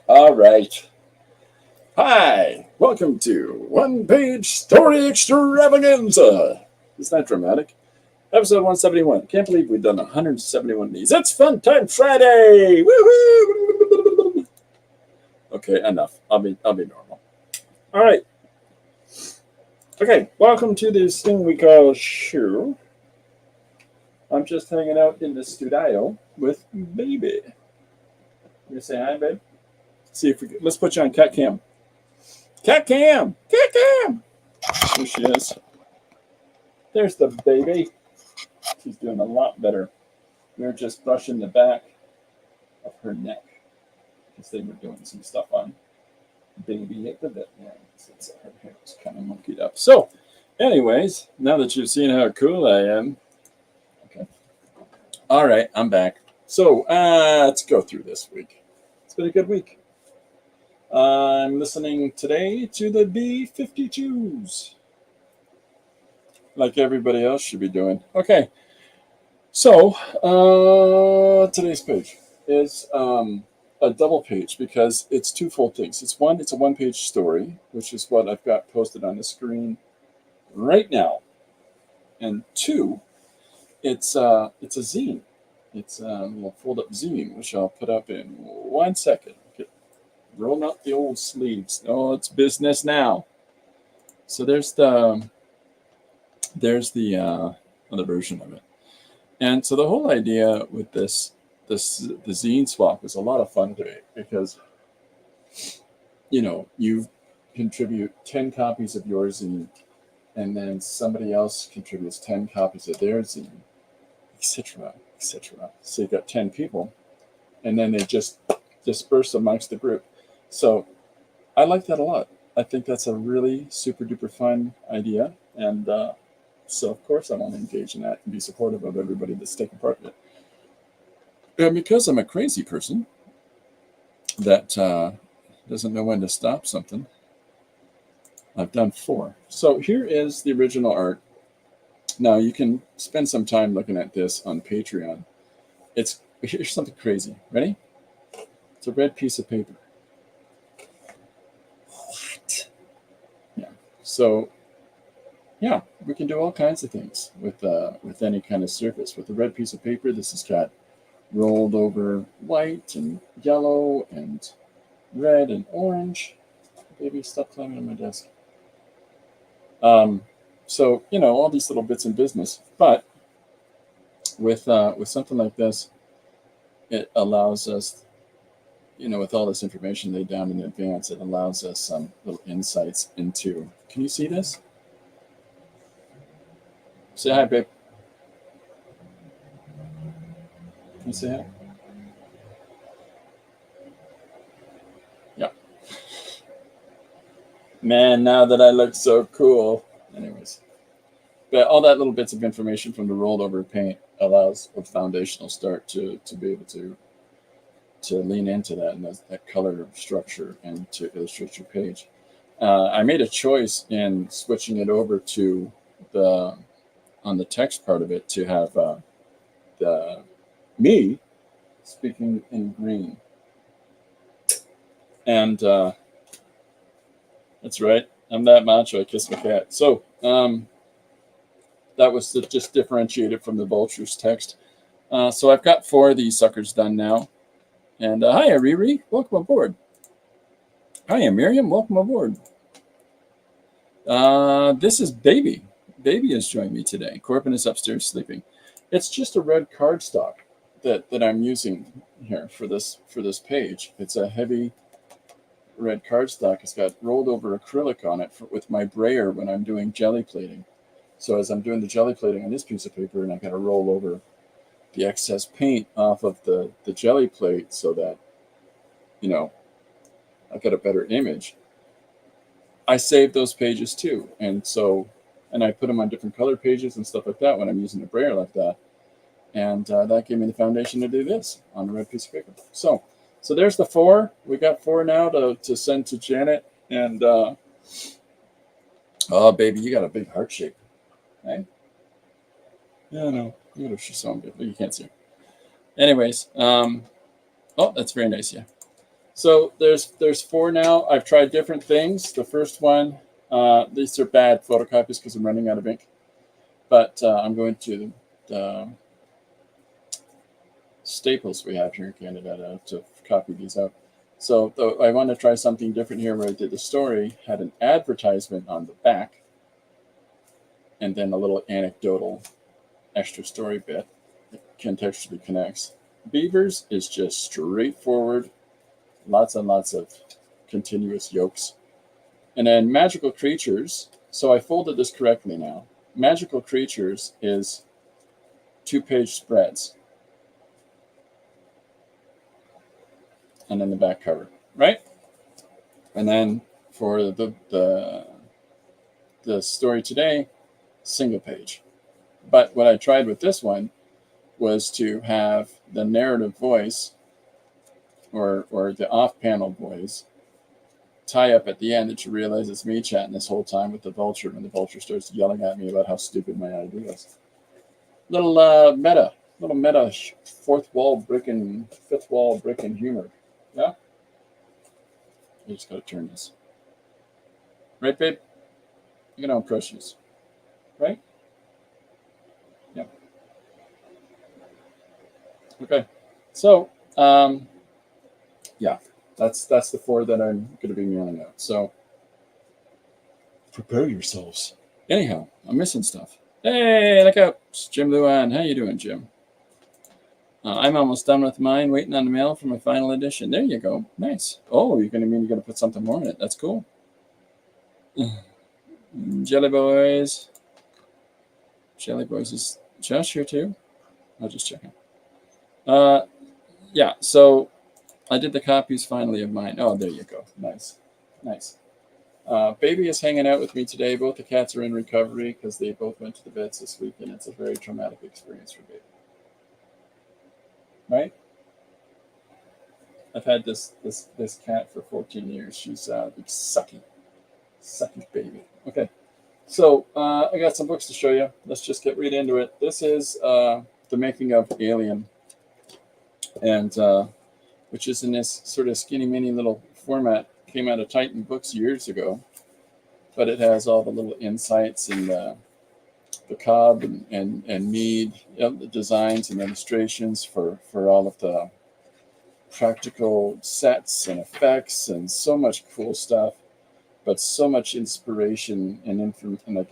All right. Hi. Welcome to One Page Story Extravaganza. Isn't that dramatic? Episode 171. Can't believe we've done 171 of these. It's Fun Time Friday. Woohoo! Okay, enough. I'll be normal. All right. Okay. Welcome to this thing we call show. I'm just hanging out in the studio with baby. You say hi, babe. See if let's put you on cat cam. Cat cam! Cat cam! There she is. There's the baby. She's doing a lot better. We were just brushing the back of her neck because they were doing some stuff on baby at the veterinarian since her hair was kind of monkeyed up. So, anyways, now that you've seen how cool I am, okay. All right, I'm back. So, let's go through this week. It's been a good week. I'm listening today to the B-52s. Like everybody else should be doing. Okay. So, today's page is a double page because it's twofold things. It's a one-page story, which is what I've got posted on the screen right now. And two, it's a zine. It's a little fold-up zine, which I'll put up in 1 second. Okay. Rolling up the old sleeves. Oh, it's business now. So there's the other version of it. And so the whole idea with the zine swap is a lot of fun to me because, you contribute 10 copies of your zine and then somebody else contributes 10 copies of their zine, etc., etc. So you got 10 people and then they just disperse amongst the group. So I like that a lot. I think that's a really super duper fun idea. And, so, of course, I want to engage in that and be supportive of everybody that's taking part in it. And because I'm a crazy person that doesn't know when to stop something, I've done 4. So here is the original art. Now, you can spend some time looking at this on Patreon. Here's something crazy. Ready? It's a red piece of paper. What? Yeah. So... yeah, we can do all kinds of things with any kind of surface. With a red piece of paper, this has got rolled over white and yellow and red and orange. Baby, stop climbing on my desk. So all these little bits in business, but with something like this, it allows us, with all this information laid down in advance, it allows us some little insights into. Can you see this? Say hi, babe. Can you say hi? Yeah. Man, now that I look so cool. Anyways. But all that little bits of information from the rolled over paint allows a foundational start to be able to lean into that and that color structure and to illustrate your page. I made a choice in switching it over to on the text part of it to have the me speaking in green. And that's right. I'm that macho. I kiss my cat. So that was to just differentiate it from the vulture's text. So I've got 4 of these suckers done now. And hi, Riri. Welcome aboard. Hi, Miriam. Welcome aboard. This is Baby. Baby has joined me today. Corbin is upstairs sleeping. It's just a red cardstock that I'm using here for this page. It's a heavy red cardstock. It's got rolled over acrylic on it with my brayer when I'm doing jelly plating. So as I'm doing the jelly plating on this piece of paper, and I got to roll over the excess paint off of the jelly plate so that, I get a better image. I save those pages too. And I put them on different color pages and stuff like that when I'm using a brayer like that. And that gave me the foundation to do this on a red piece of paper. So there's the 4. We got 4 now to send to Janet. And, oh, baby, you got a big heart shape. Right? Yeah, no. What if she's so good? But you can't see her. Anyways, oh, that's very nice, yeah. So there's 4 now. I've tried different things. The first one, these are bad photocopies because I'm running out of ink. But I'm going to the Staples we have here in Canada to copy these out. So I want to try something different here where I did the story, had an advertisement on the back, and then a little anecdotal extra story bit that contextually connects. Beavers is just straightforward, lots and lots of continuous yolks. And then Magical Creatures, so I folded this correctly now. Magical Creatures is 2-page spreads. And then the back cover, right? And then for the story today, single page. But what I tried with this one was to have the narrative voice or the off-panel voice tie up at the end that you realize it's me chatting this whole time with the vulture when the vulture starts yelling at me about how stupid my idea is. Little meta fourth wall breaking, fifth wall breaking humor. Yeah? You just got to turn this. Right, babe? You know, precious. Right? Yeah. Okay. So, yeah, that's the 4 that I'm going to be mailing out. So, prepare yourselves. Anyhow, I'm missing stuff. Hey, look out. It's Jim Luan. How you doing, Jim? I'm almost done with mine, waiting on the mail for my final edition. There you go. Nice. Oh, you're going to put something more in it. That's cool. Jelly Boys. Jelly Boys is Josh here too? I'll just check it. Yeah, so I did the copies finally of mine. Oh, there you go. Nice. Nice. Baby is hanging out with me today. Both the cats are in recovery because they both went to the vets this week, and it's a very traumatic experience for Baby. Right? I've had this cat for 14 years. She's sucky baby. Okay, so I got some books to show you. Let's just get right into it. This is the making of Alien, and which is in this sort of skinny mini little format. Came out of Titan Books years ago, but it has all the little insights and the Cobb and Mead, the designs and illustrations for all of the practical sets and effects and so much cool stuff, but so much inspiration and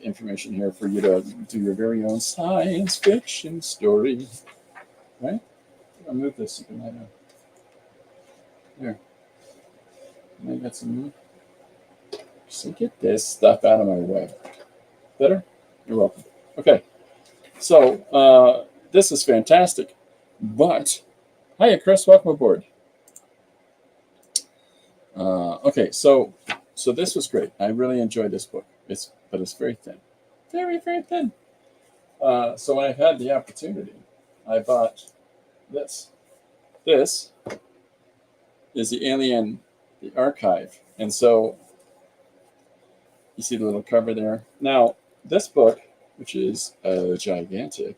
information here for you to do your very own science fiction story, right? I'll move this. You can lie down. There. I got some more. So get this stuff out of my way. Better? You're welcome. Okay. So this is fantastic. But, hiya, Chris. Welcome aboard. Okay, so this was great. I really enjoyed this book. But it's very thin. Very, very thin. So when I had the opportunity, I bought this. This is the Alien, the archive. And so you see the little cover there. Now, this book, which is gigantic,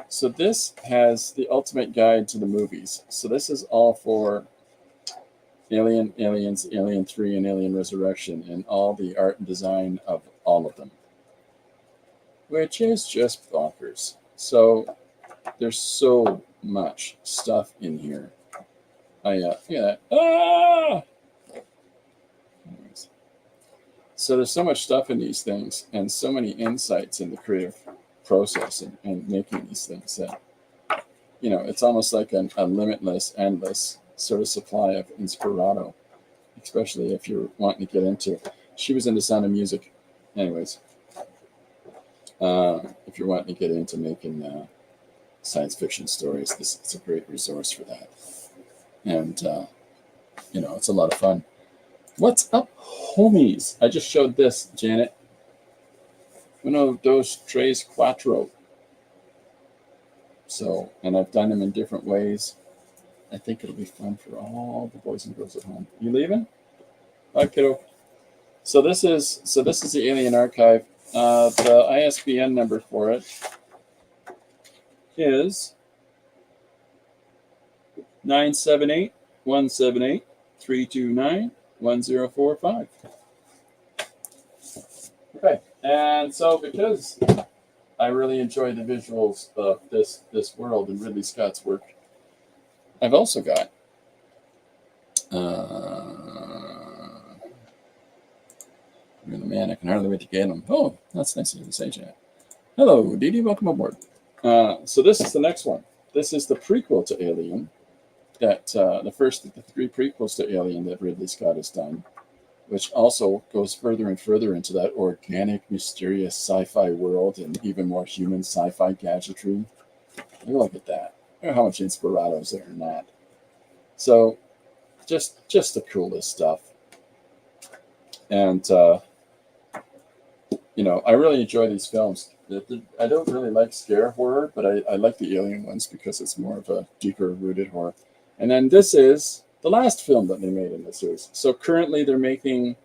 so this has the ultimate guide to the movies. So this is all for Alien, Aliens, Alien 3, and Alien Resurrection, and all the art and design of all of them, which is just bonkers. So there's so much stuff in here. Look at that. Ah! Anyways. So there's so much stuff in these things and so many insights in the creative process and making these things that, it's almost like a limitless, endless sort of supply of inspirato, especially if you're wanting to get into. She was into Sound of Music. Anyways, if you're wanting to get into making science fiction stories, it's a great resource for that. And, it's a lot of fun. What's up, homies? I just showed this, Janet. Uno, dos, tres, cuatro. So, and I've done them in different ways. I think it'll be fun for all the boys and girls at home. You leaving? Bye, kiddo. So this is the Alien Archive. The ISBN number for it is 978-178 329-1045. Okay, and so because I really enjoy the visuals of this world and Ridley Scott's work, I've also got you're the man, I can hardly wait to get him. Oh, that's nice of you to say, Jack. Hello, Dee Dee, welcome aboard. So this is the next one. This is the prequel to Alien, that the first of the three prequels to Alien that Ridley Scott has done, which also goes further and further into that organic, mysterious sci-fi world and even more human sci-fi gadgetry. Look at that. Look at how much inspirato is there in that. So just the coolest stuff. And, I really enjoy these films. I don't really like scare horror, but I like the Alien ones because it's more of a deeper rooted horror. And then this is the last film that they made in the series. So currently they're making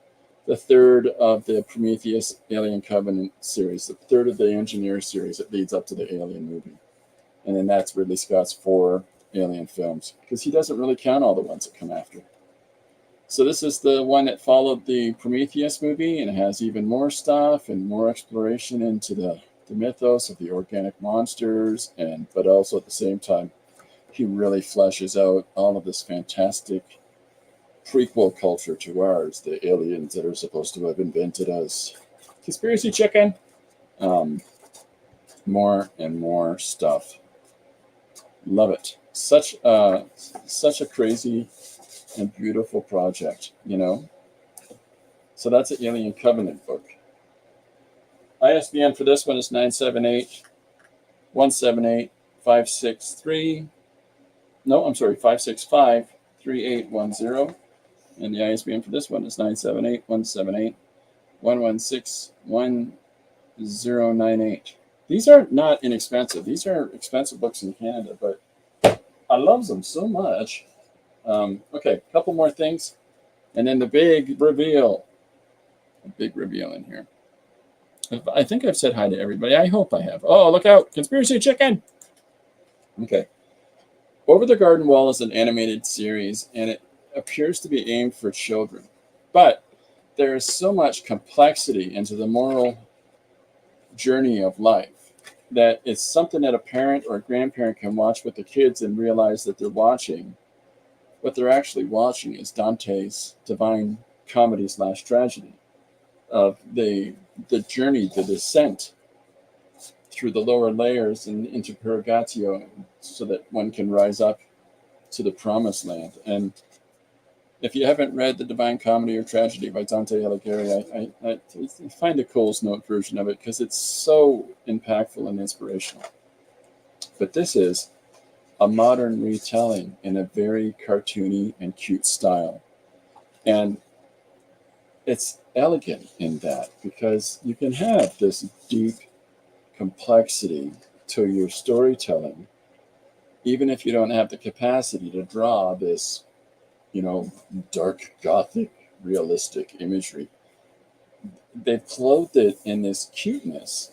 the third of the Prometheus Alien Covenant series, the third of the Engineer series that leads up to the Alien movie. And then that's Ridley Scott's 4 Alien films, because he doesn't really count all the ones that come after. So this is the one that followed the Prometheus movie, and it has even more stuff and more exploration into the mythos of the organic monsters, but also at the same time, he really fleshes out all of this fantastic prequel culture to ours, the aliens that are supposed to have invented us. Conspiracy chicken. More and more stuff. Love it. Such a crazy and beautiful project, So that's an Alien Covenant book. ISBN for this one is 978-178-563. No, I'm sorry, 565-3810. And the ISBN for this one is 978-178-116-1098. These are not inexpensive. These are expensive books in Canada, but I love them so much. Okay, a couple more things. And then the big reveal. A big reveal in here. I think I've said hi to everybody. I hope I have. Oh, look out. Conspiracy chicken. Okay. Over the Garden Wall is an animated series, and it appears to be aimed for children. But there is so much complexity into the moral journey of life that it's something that a parent or a grandparent can watch with the kids and realize that they're watching. What they're actually watching is Dante's Divine Comedy / Tragedy of the journey, the descent through the lower layers and into Purgatio so that one can rise up to the promised land. And if you haven't read the Divine Comedy or Tragedy by Dante Alighieri, I find the Coles Note version of it because it's so impactful and inspirational. But this is a modern retelling in a very cartoony and cute style. And it's elegant in that because you can have this deep complexity to your storytelling, even if you don't have the capacity to draw this, dark, gothic, realistic imagery. They've clothed it in this cuteness,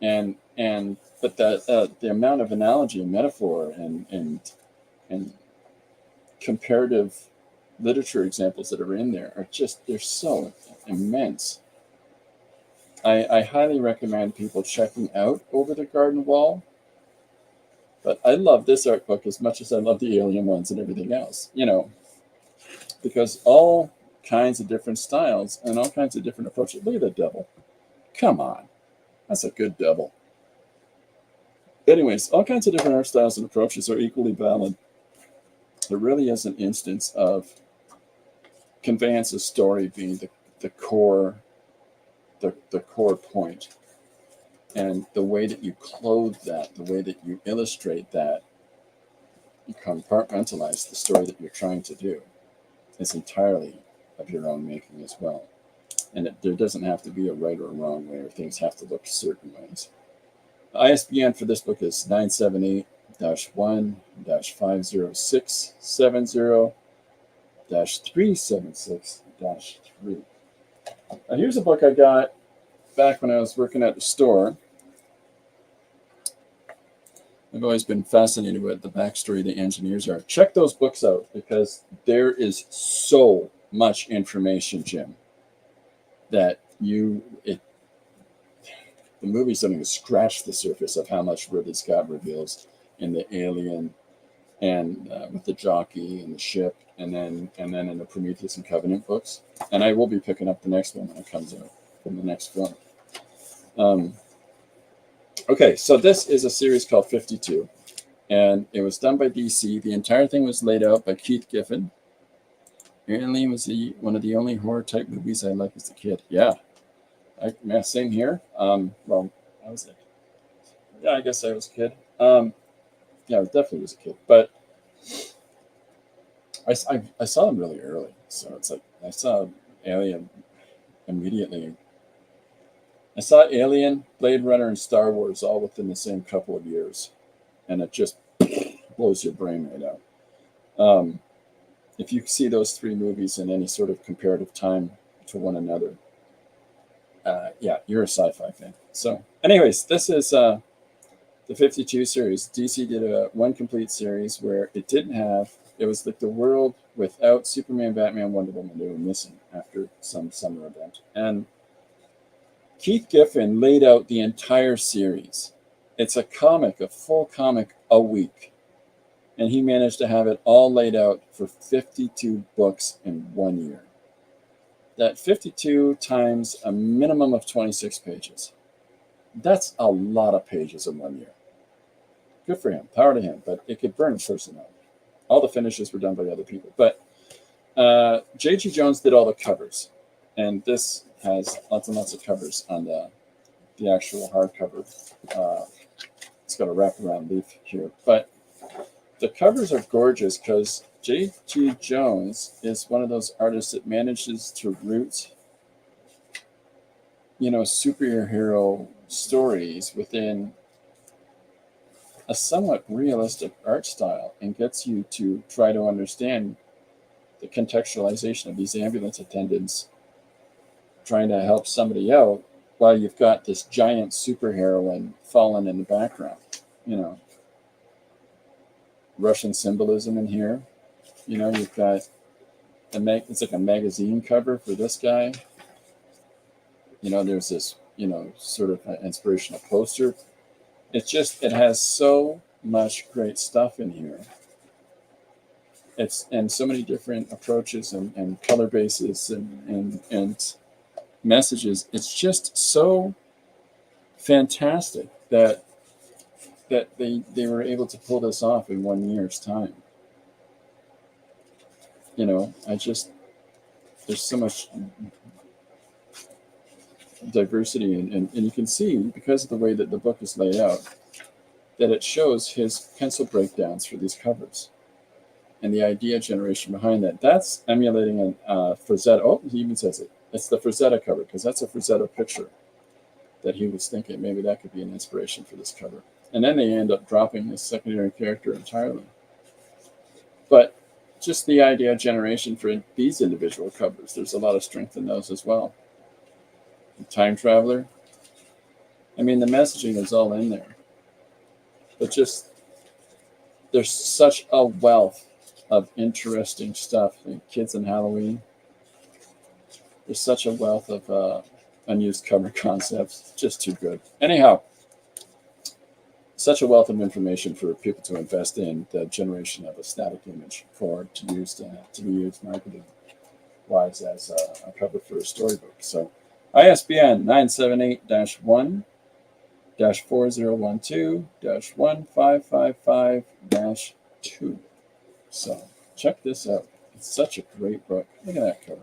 but the amount of analogy and metaphor and comparative literature examples that are in there they're so immense. I highly recommend people checking out Over the Garden Wall, but I love this art book as much as I love the Alien ones and everything else, because all kinds of different styles and all kinds of different approaches. Look at the devil. Come on. That's a good devil. Anyways, all kinds of different art styles and approaches are equally valid. There really is an instance of conveyance of story being the core point. And the way that you clothe that, the way that you illustrate that, you compartmentalize the story that you're trying to do. It's entirely of your own making as well. And there doesn't have to be a right or a wrong way, or things have to look certain ways. The ISBN for this book is 978-1-50-376-3. Now here's a book I got back when I was working at the store. I've always been fascinated with the backstory of the engineers are. Check those books out because there is so much information, Jim, that the movies don't even scratch the surface of how much Ridley Scott reveals in the Alien and with the jockey and the ship, and then in the Prometheus and Covenant books. And I will be picking up the next one when it comes out from the next film. Okay, so this is a series called 52, and it was done by DC. The entire thing was laid out by Keith Giffen. Alien was one of the only horror type movies I liked as a kid. Yeah, same here. Well, I was like, yeah, I guess I was a kid. Yeah, I definitely was a kid, but I saw them really early, so it's like I saw Alien immediately. I saw Alien, Blade Runner, and Star Wars all within the same couple of years, and it just blows your brain right out. If you see those three movies in any sort of comparative time to one another, yeah, you're a sci-fi fan. So, anyways, this is the 52 series. DC did one complete series where it was like the world without Superman, Batman, Wonder Woman. They were missing after some summer event. And Keith Giffen laid out the entire series. It's a full comic a week. And he managed to have it all laid out for 52 books in 1 year. That 52 times a minimum of 26 pages. That's a lot of pages in 1 year. Good for him. Power to him. But it could burn a person out. All the finishes were done by other people. But J.G. Jones did all the covers. And this has lots and lots of covers on the actual hardcover. It's got a wraparound leaf here. But the covers are gorgeous because J.G. Jones is one of those artists that manages to root, superhero stories within a somewhat realistic art style and gets you to try to understand the contextualization of these ambulance attendants trying to help somebody out while you've got this giant superheroine fallen in the background, Russian symbolism in here. You've got it's like a magazine cover for this guy. There's this, sort of an inspirational poster. It has so much great stuff in here. And so many different approaches and color bases and messages. It's just so fantastic that they were able to pull this off in 1 year's time. There's so much diversity and you can see because of the way that the book is laid out that it shows his pencil breakdowns for these covers and the idea generation behind that. That's emulating a Frazetta. Oh, he even says it. It's the Frazetta cover because that's a Frazetta picture that he was thinking maybe that could be an inspiration for this cover. And then they end up dropping this secondary character entirely. But just the idea generation for these individual covers, there's a lot of strength in those as well. The Time Traveler. I mean, the messaging is all in there. But just, there's such a wealth of interesting stuff. Like Kids in Halloween. There's such a wealth of unused cover concepts. Just too good. Anyhow, such a wealth of information for people to invest in the generation of a static image to be used marketing wise as a cover for a storybook. So ISBN 978-1-4012-1555-2. So check this out. It's such a great book. Look at that cover.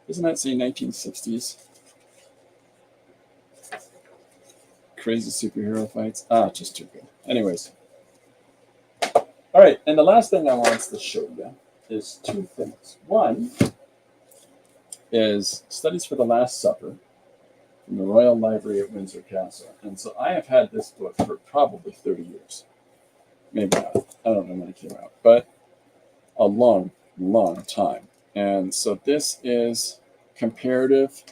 Doesn't that say 1960s? Crazy superhero fights. Just too good. Anyways. All right, and the last thing I want to show you is two things. One is Studies for the Last Supper from the Royal Library at Windsor Castle. And so I have had this book for probably 30 years. Maybe not. I don't know when it came out. But a long, long time. And so this is comparative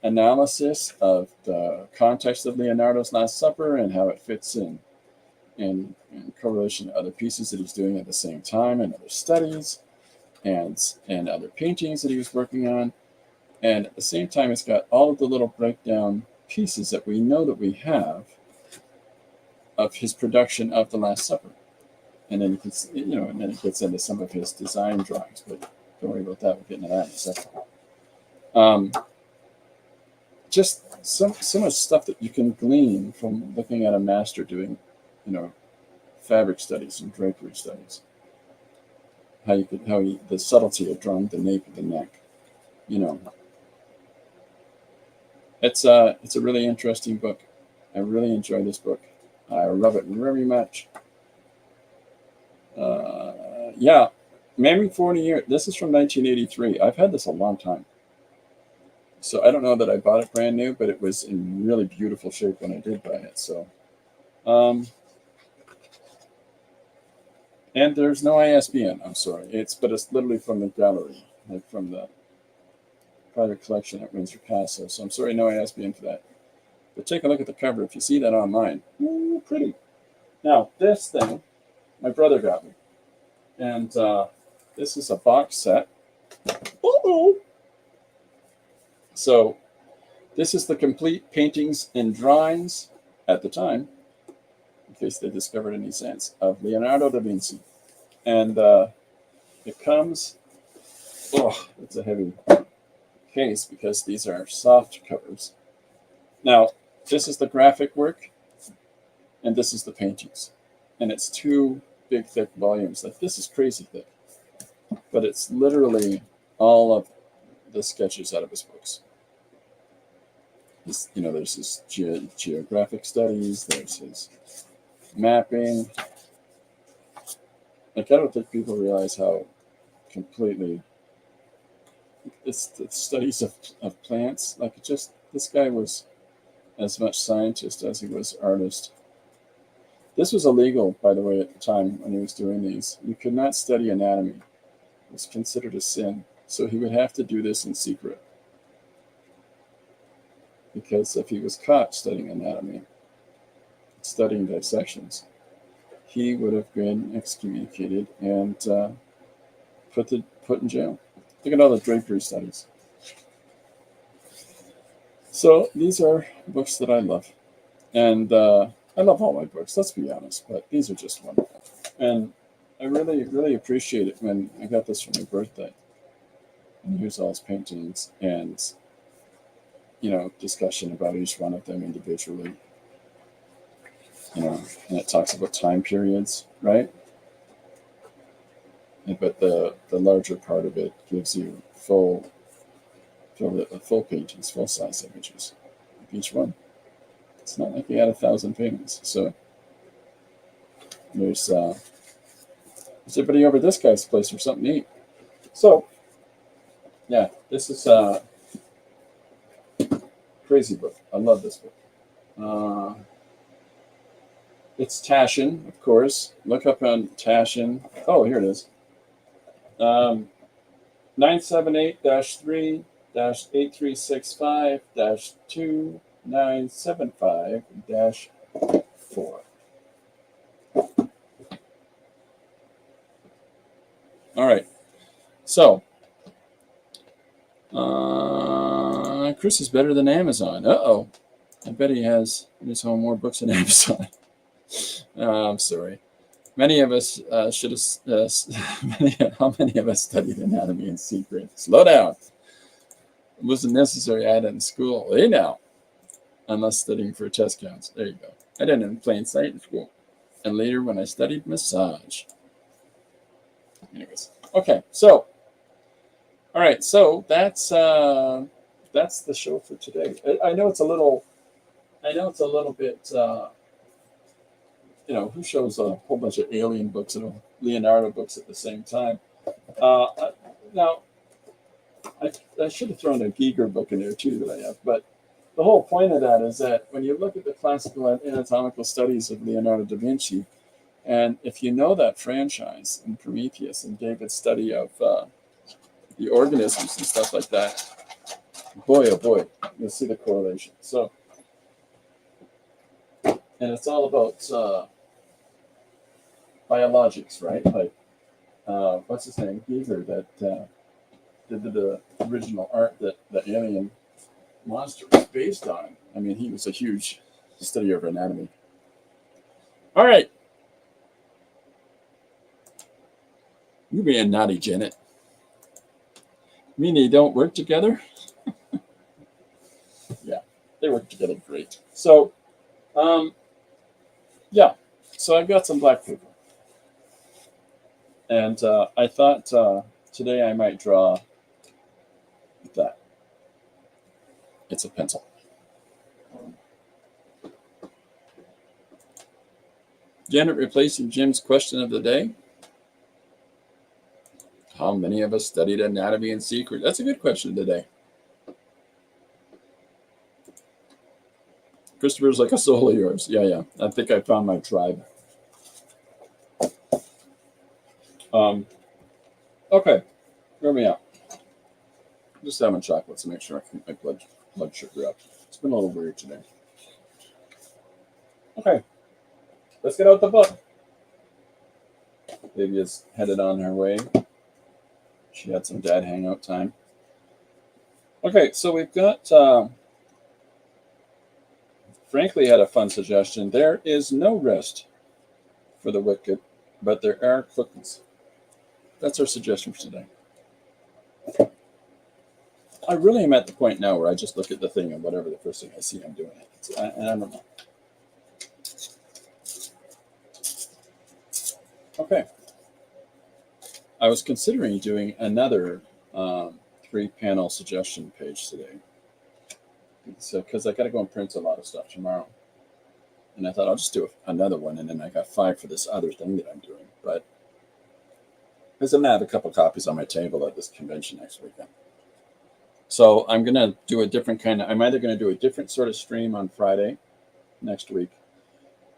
analysis of the context of Leonardo's Last Supper and how it fits in in correlation to other pieces that he's doing at the same time, and other studies, and other paintings that he was working on. And at the same time, it's got all of the little breakdown pieces that we know that we have of his production of the Last Supper. And then and then it gets into some of his design drawings, but don't worry about that. We're getting to that in a second. Just so much stuff that you can glean from looking at a master doing, fabric studies and drapery studies. The subtlety of drawing the nape of the neck. It's a really interesting book. I really enjoy this book. I love it very much. Memory 40 Years. This is from 1983. I've had this a long time. So I don't know that I bought it brand new, but it was in really beautiful shape when I did buy it. So, and there's no ISBN. I'm sorry. But it's literally from the gallery, like from the private collection at Windsor Castle. So I'm sorry, no ISBN for that. But take a look at the cover. If you see that online, ooh, pretty. Now this thing, my brother got me, and this is a box set. Uh-oh. So this is the complete paintings and drawings at the time, in case they discovered any sense, of Leonardo da Vinci. And it comes, it's a heavy case because these are soft covers. Now, this is the graphic work, and this is the paintings. And it's two big, thick volumes. Like, this is crazy thick. But it's literally all of the sketches out of his books. There's his geographic studies, there's his mapping. Like, I don't think people realize how completely it's the studies of plants. Like, this guy was as much scientist as he was artist. This was illegal, by the way, at the time when he was doing these. You could not study anatomy. It was considered a sin. So he would have to do this in secret. Because if he was caught studying anatomy, studying dissections, he would have been excommunicated and put in jail. Look at all the drapery studies. So these are books that I love. And I love all my books, let's be honest, but these are just wonderful. And I really, really appreciate it when I got this for my birthday. And here's all his paintings and, discussion about each one of them individually. And it talks about time periods, right? But the larger part of it gives you full paintings, full size images of each one. It's not like he had 1,000 paintings. So there's everybody over this guy's place for something to eat. So yeah, this is a crazy book. I love this book. It's Taschen, of course. Look up on Taschen. Oh, here it is. 978-3-8365-2975-4. All right. So, Chris is better than Amazon. Uh-oh. I bet he has in his home more books than Amazon. I'm sorry. Many of us should have. How many of us studied anatomy in secret? Slow down. It wasn't necessary. I had it in school. Hey now, unless studying for test counts. There you go. I did it in plain sight in school, and later when I studied massage. Anyways, okay. So, all right. So that's the show for today. I know it's a little bit. Who shows a whole bunch of alien books and Leonardo books at the same time? Now, I should have thrown a Giger book in there too that I have, but the whole point of that is that when you look at the classical and anatomical studies of Leonardo da Vinci, and if you know that franchise in Prometheus and David's study of the organisms and stuff like that, boy, oh boy, you'll see the correlation. So, and it's all about biologics, right? Like, what's his name? Beaver that did the original art that the alien monster was based on. I mean, he was a huge studier of anatomy. All right. You being naughty, Janet. Mean they don't work together? Yeah, they work together great. So, yeah. So I've got some black paper. And I thought today I might draw that. It's a pencil. Janet replacing Jim's question of the day. How many of us studied anatomy in secret? That's a good question today. Christopher's like a soul of yours. Yeah. I think I found my tribe. Okay, hear me out. Just having chocolate to make sure I keep my blood sugar up. It's been a little weird today. Okay, let's get out the book. Baby is headed on her way. She had some dad hangout time. Okay, so we've got, Frankly had a fun suggestion. There is no rest for the wicked, but there are cookies. That's our suggestion for today. I really am at the point now where I just look at the thing and whatever the first thing I see, I'm doing it. I don't know. Okay. I was considering doing another 3-panel suggestion page today. So, because I got to go and print a lot of stuff tomorrow. And I thought I'll just do another one. And then I got 5 for this other thing that I'm doing. But because I'm going to have a couple copies on my table at this convention next weekend. So I'm going to do a different I'm either going to do a different sort of stream on Friday next week,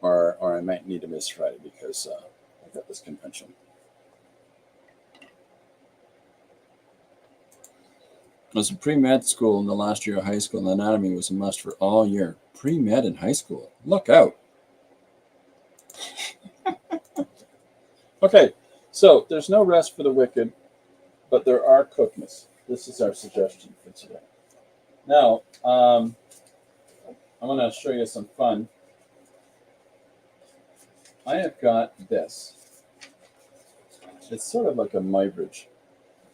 or I might need to miss Friday because I got this convention. I was in pre-med school in the last year of high school, and anatomy was a must for all year. Pre-med in high school. Look out. Okay, so there's no rest for the wicked, but there are cookies. This is our suggestion for today. Now, I'm going to show you some fun. I have got this. It's sort of like a Muybridge.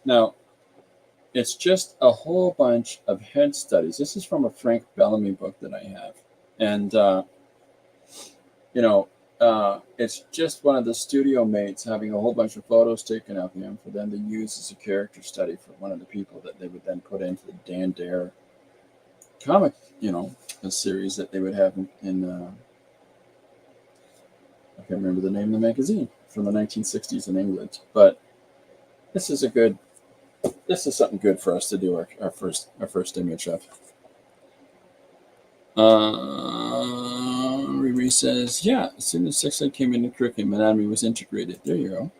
Now, it's just a whole bunch of head studies. This is from a Frank Bellamy book that I have. And, it's just one of the studio mates having a whole bunch of photos taken of him for them to use as a character study for one of the people that they would then put into the Dan Dare comic, a series that they would have in I can't remember the name of the magazine from the 1960s in England. But this is something good for us to do our first image of. Riri says, yeah, as soon as sex ed came into curriculum, anatomy was integrated. There you go.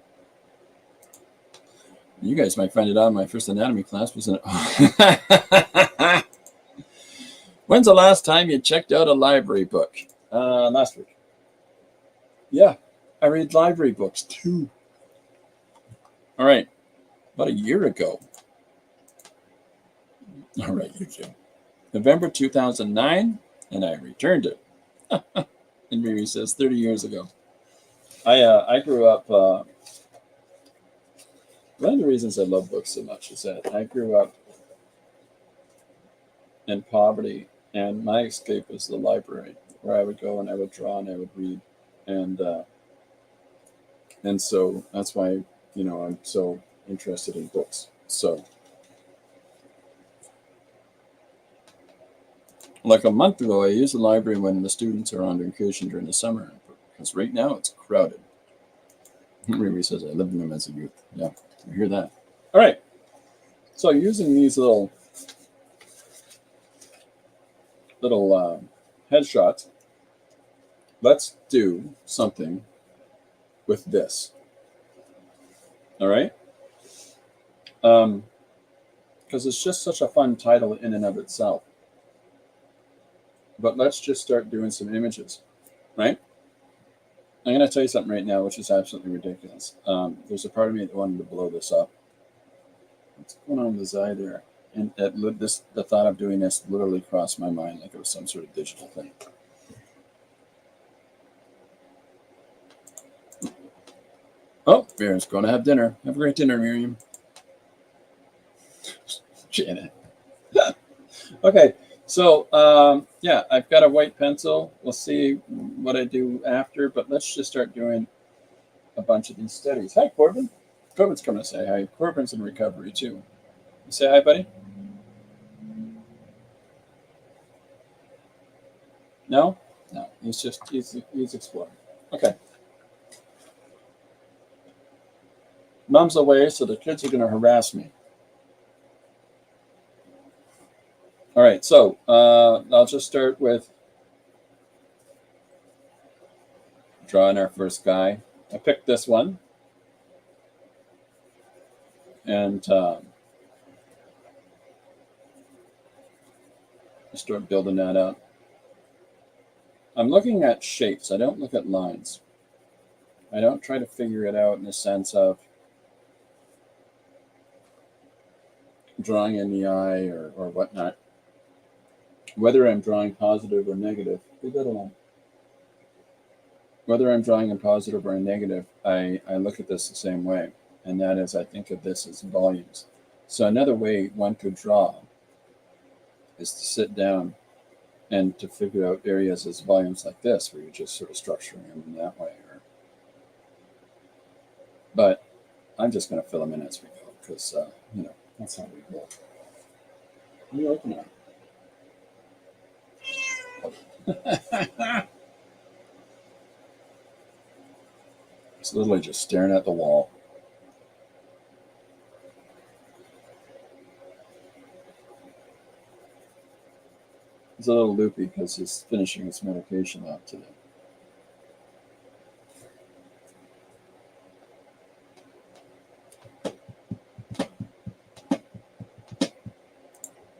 You guys might find it out. My first anatomy class was in. When's the last time you checked out a library book? Last week. Yeah, I read library books too. All right, about a year ago. All right, you two. November 2009, and I returned it. And Riri says 30 years ago. I grew up. One of the reasons I love books so much is that I grew up in poverty, and my escape was the library, where I would go and I would draw and I would read, and so that's why I'm so interested in books. So. Like a month ago, I used the library when the students are on vacation during the summer, because right now it's crowded. Riri says, I lived in them as a youth. Yeah, I hear that. All right. So using these little headshots, let's do something with this. All right? Because it's just such a fun title in and of itself. But let's just start doing some images, right? I'm going to tell you something right now, which is absolutely ridiculous. There's a part of me that wanted to blow this up. What's going on with his eye there? And the thought of doing this literally crossed my mind like it was some sort of digital thing. Oh, Miriam's going to have dinner. Have a great dinner, Miriam. Janet. Okay, so yeah, I've got a white pencil. We'll see what I do after, but let's just start doing a bunch of these studies. Hi, Corbin. Corbin's coming to say hi. Corbin's in recovery too. You say hi, buddy? No? No. He's exploring. Okay. Mom's away, so the kids are going to harass me. All right, so I'll just start with drawing our first guy. I picked this one, and start building that up. I'm looking at shapes. I don't look at lines. I don't try to figure it out in the sense of drawing in the eye or whatnot. Whether I'm drawing positive or negative, leave that alone. Whether I'm drawing in positive or in negative, I look at this the same way. And that is, I think of this as volumes. So another way one could draw is to sit down and to figure out areas as volumes like this, where you're just sort of structuring them in that way. But I'm just going to fill them in as we go, because, that's how we roll. What are you looking at? It's literally just staring at the wall. He's a little loopy because he's finishing his medication out today.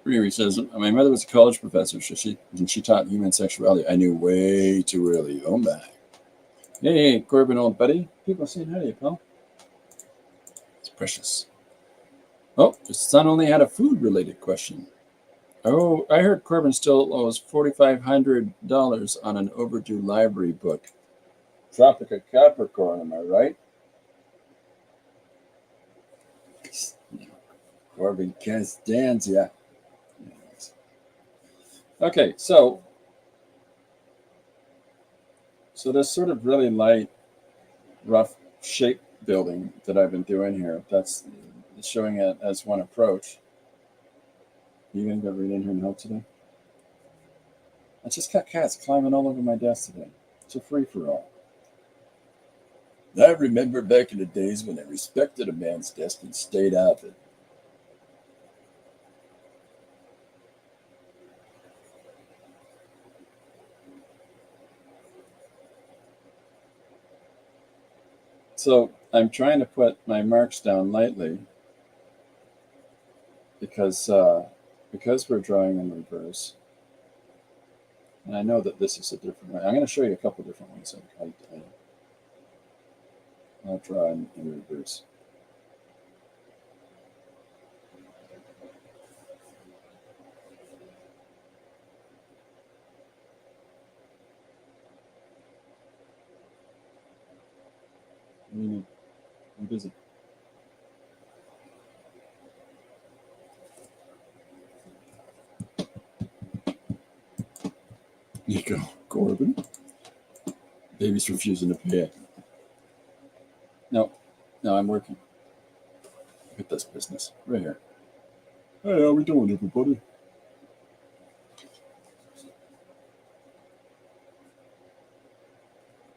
Riri says, my mother was a college professor. She taught human sexuality. I knew way too early. Oh my. Hey, Corbin, old buddy. People are saying hi to you, pal. It's precious. Oh, his son only had a food-related question. Oh, I heard Corbin still owes $4,500 on an overdue library book. Tropic of Capricorn, am I right? Corbin can't stand ya. Okay, so this sort of really light, rough shape building that I've been doing here, that's showing it as one approach. You gonna go read in here and help today? I just got cats climbing all over my desk today. It's a free-for-all. I remember back in the days when I respected a man's desk and stayed out of it. So I'm trying to put my marks down lightly because we're drawing in reverse. And I know that this is a different way. I'm going to show you a couple different ways I'll draw in reverse. I'm busy. There you go, Corbin. Baby's refusing to pay it. No, I'm working. Look at this business right here. Hey, how we doing, everybody?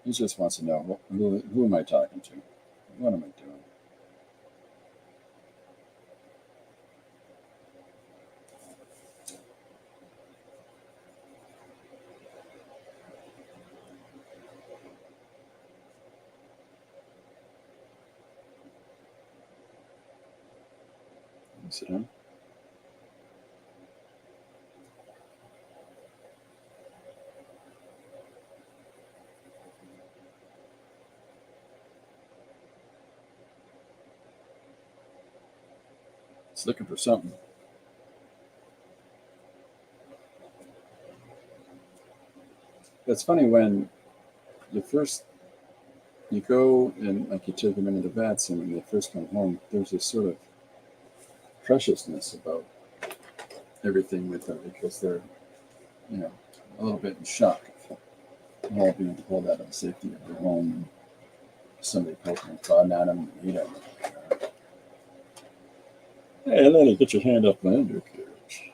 He just wants to know who am I talking to? What am I doing? Sit down. It's looking for something. It's funny when you go and like you take them into the vets, and when they first come home, there's this sort of preciousness about everything with them because they're, a little bit in shock of all being pulled out of the safety of their home, and somebody poking and prodding at them, and hey, Lenny, get your hand up behind your carriage.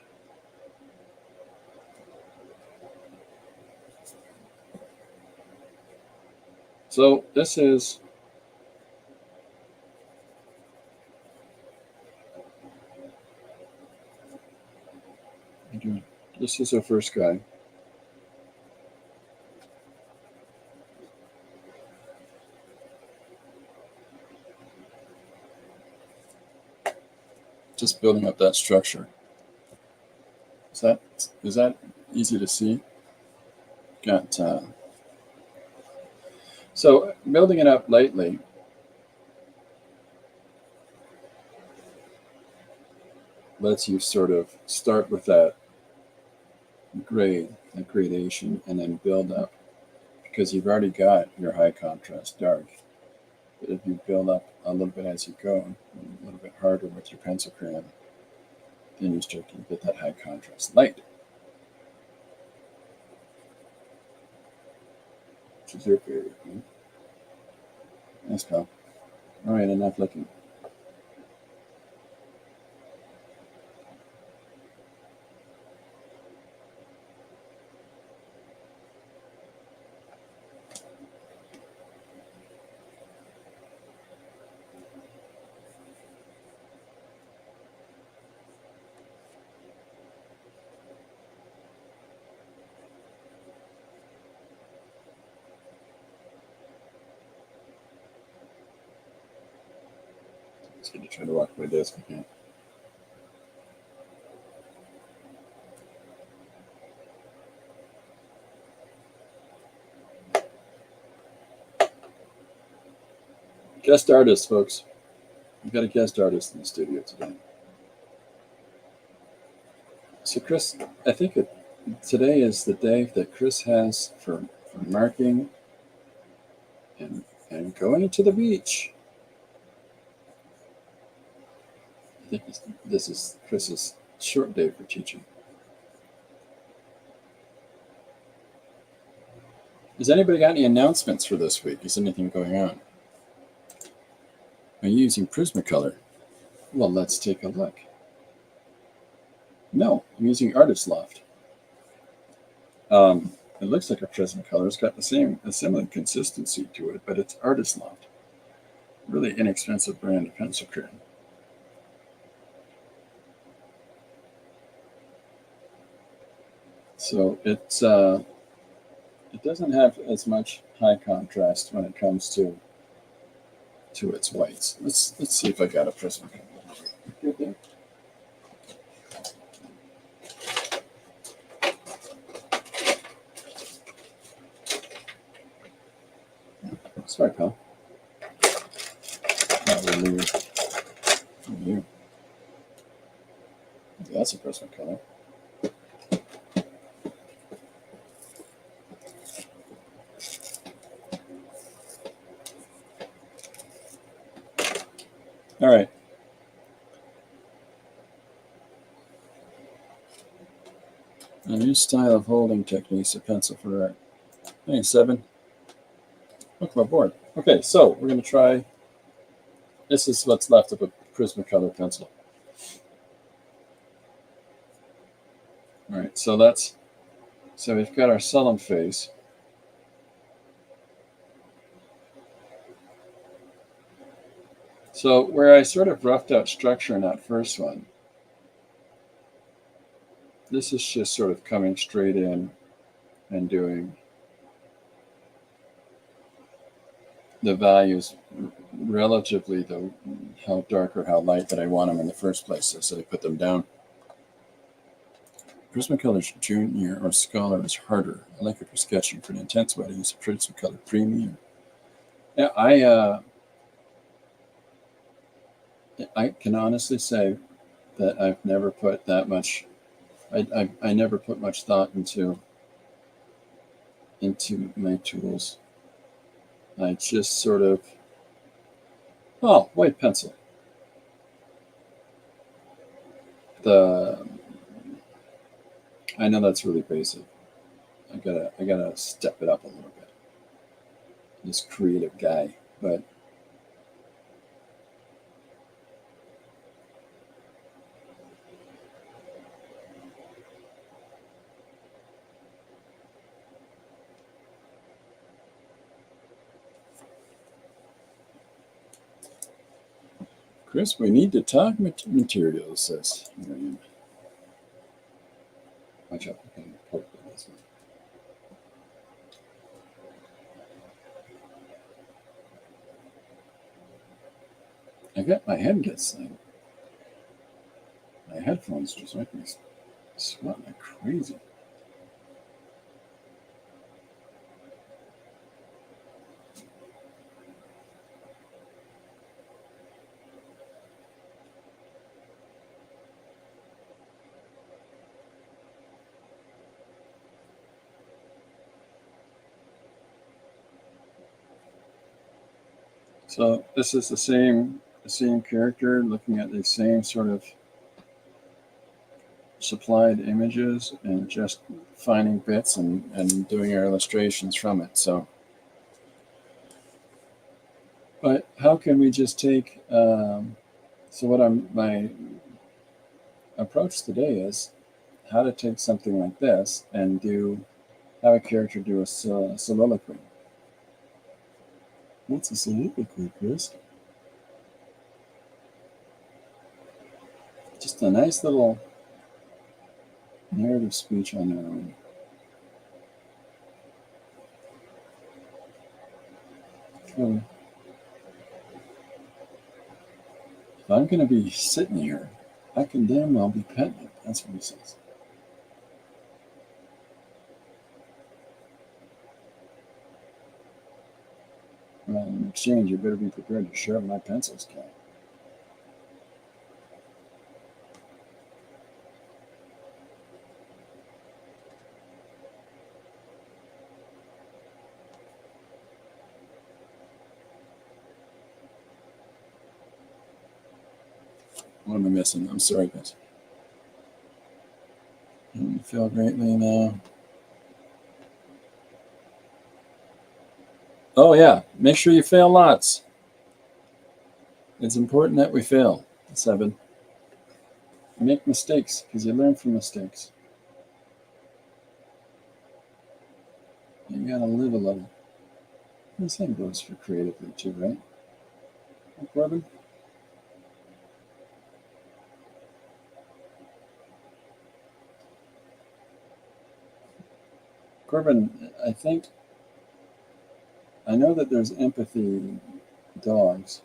So this is our first guy. Just building up that structure. Is that easy to see? Got so building it up lightly. Lets you sort of start with that gradation, and then build up, because you've already got your high contrast dark. But if you build up a little bit as you go, a little bit harder with your pencil crayon, then you start to get that high contrast light. Which is your favorite. Right? Nice, pal. All right, enough looking. Just going to try to walk my desk again. Guest artist, folks. We've got a guest artist in the studio today. So, Chris, I think today is the day that Chris has for marking and going to the beach. I think this is Chris's short day for teaching. Has anybody got any announcements for this week? Is anything going on? Are you using Prismacolor? Well, let's take a look. No, I'm using Artist Loft. It looks like a Prismacolor. It's got a similar consistency to it, but it's Artist Loft. Really inexpensive brand of pencil crayon. So it doesn't have as much high contrast when it comes to its whites. Let's see if I got a Prismacolor. Okay. Sorry, pal. Not really from you. That's a Prismacolor. All right. A new style of holding techniques of pencil for art. Hey, 7. Look, my board. Okay, so we're going to try. This is what's left of a Prismacolor pencil. All right, so we've got our solemn face. So where I sort of roughed out structure in that first one, this is just sort of coming straight in and doing the values relatively how dark or how light that I want them in the first place, so I put them down. Prismacolor Junior or Scholar is harder. I like it for sketching. For an intense way, I use a Prismacolor Premium. Yeah, I can honestly say that I've never put that much. I never put much thought into my tools. I just sort of, oh, white pencil. I know that's really basic. I gotta step it up a little bit. This creative guy, but Chris, we need to talk materials, says Miriam. Watch out, I can poke with this one. I got my head gets like my headphones just make me sweat like crazy. So this is the same character looking at the same sort of supplied images and just finding bits and doing our illustrations from it. So, but how can we just take, so my approach today is how to take something like this and have a character do a soliloquy. What's a soliloquy, Chris? Just a nice little narrative speech on their own. If I'm going to be sitting here, I can damn well be petting it. That's what he says. Well, in exchange, you better be prepared to sharpen my pencils, Cat. What am I missing? I'm sorry, guys. You feel greatly now. Oh, yeah. Make sure you fail lots. It's important that we fail, 7. Make mistakes because you learn from mistakes. You gotta live a little. The same goes for creatively too, right? Corbin? Corbin, I know that there's empathy dogs,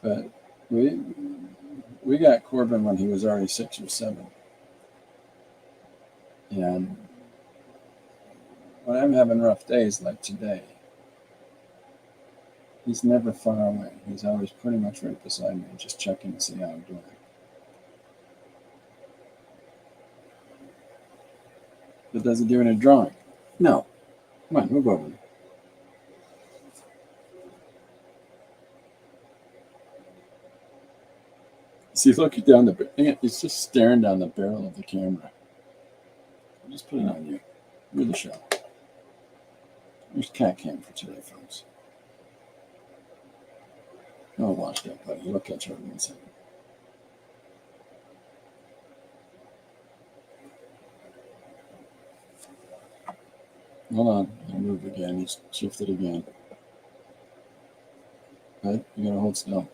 but we got Corbin when he was already 6 or 7. And when I'm having rough days like today, he's never far away. He's always pretty much right beside me, just checking to see how I'm doing. But does it do in a drawing? No. Come on, move over. See, looking down he's just staring down the barrel of the camera. I'll just put it on you. You're the show. There's cat cam for today, folks. Oh, watch that, buddy. You'll catch up in a second. Hold on. He moved again. He's shifted again. Right? You gotta hold still.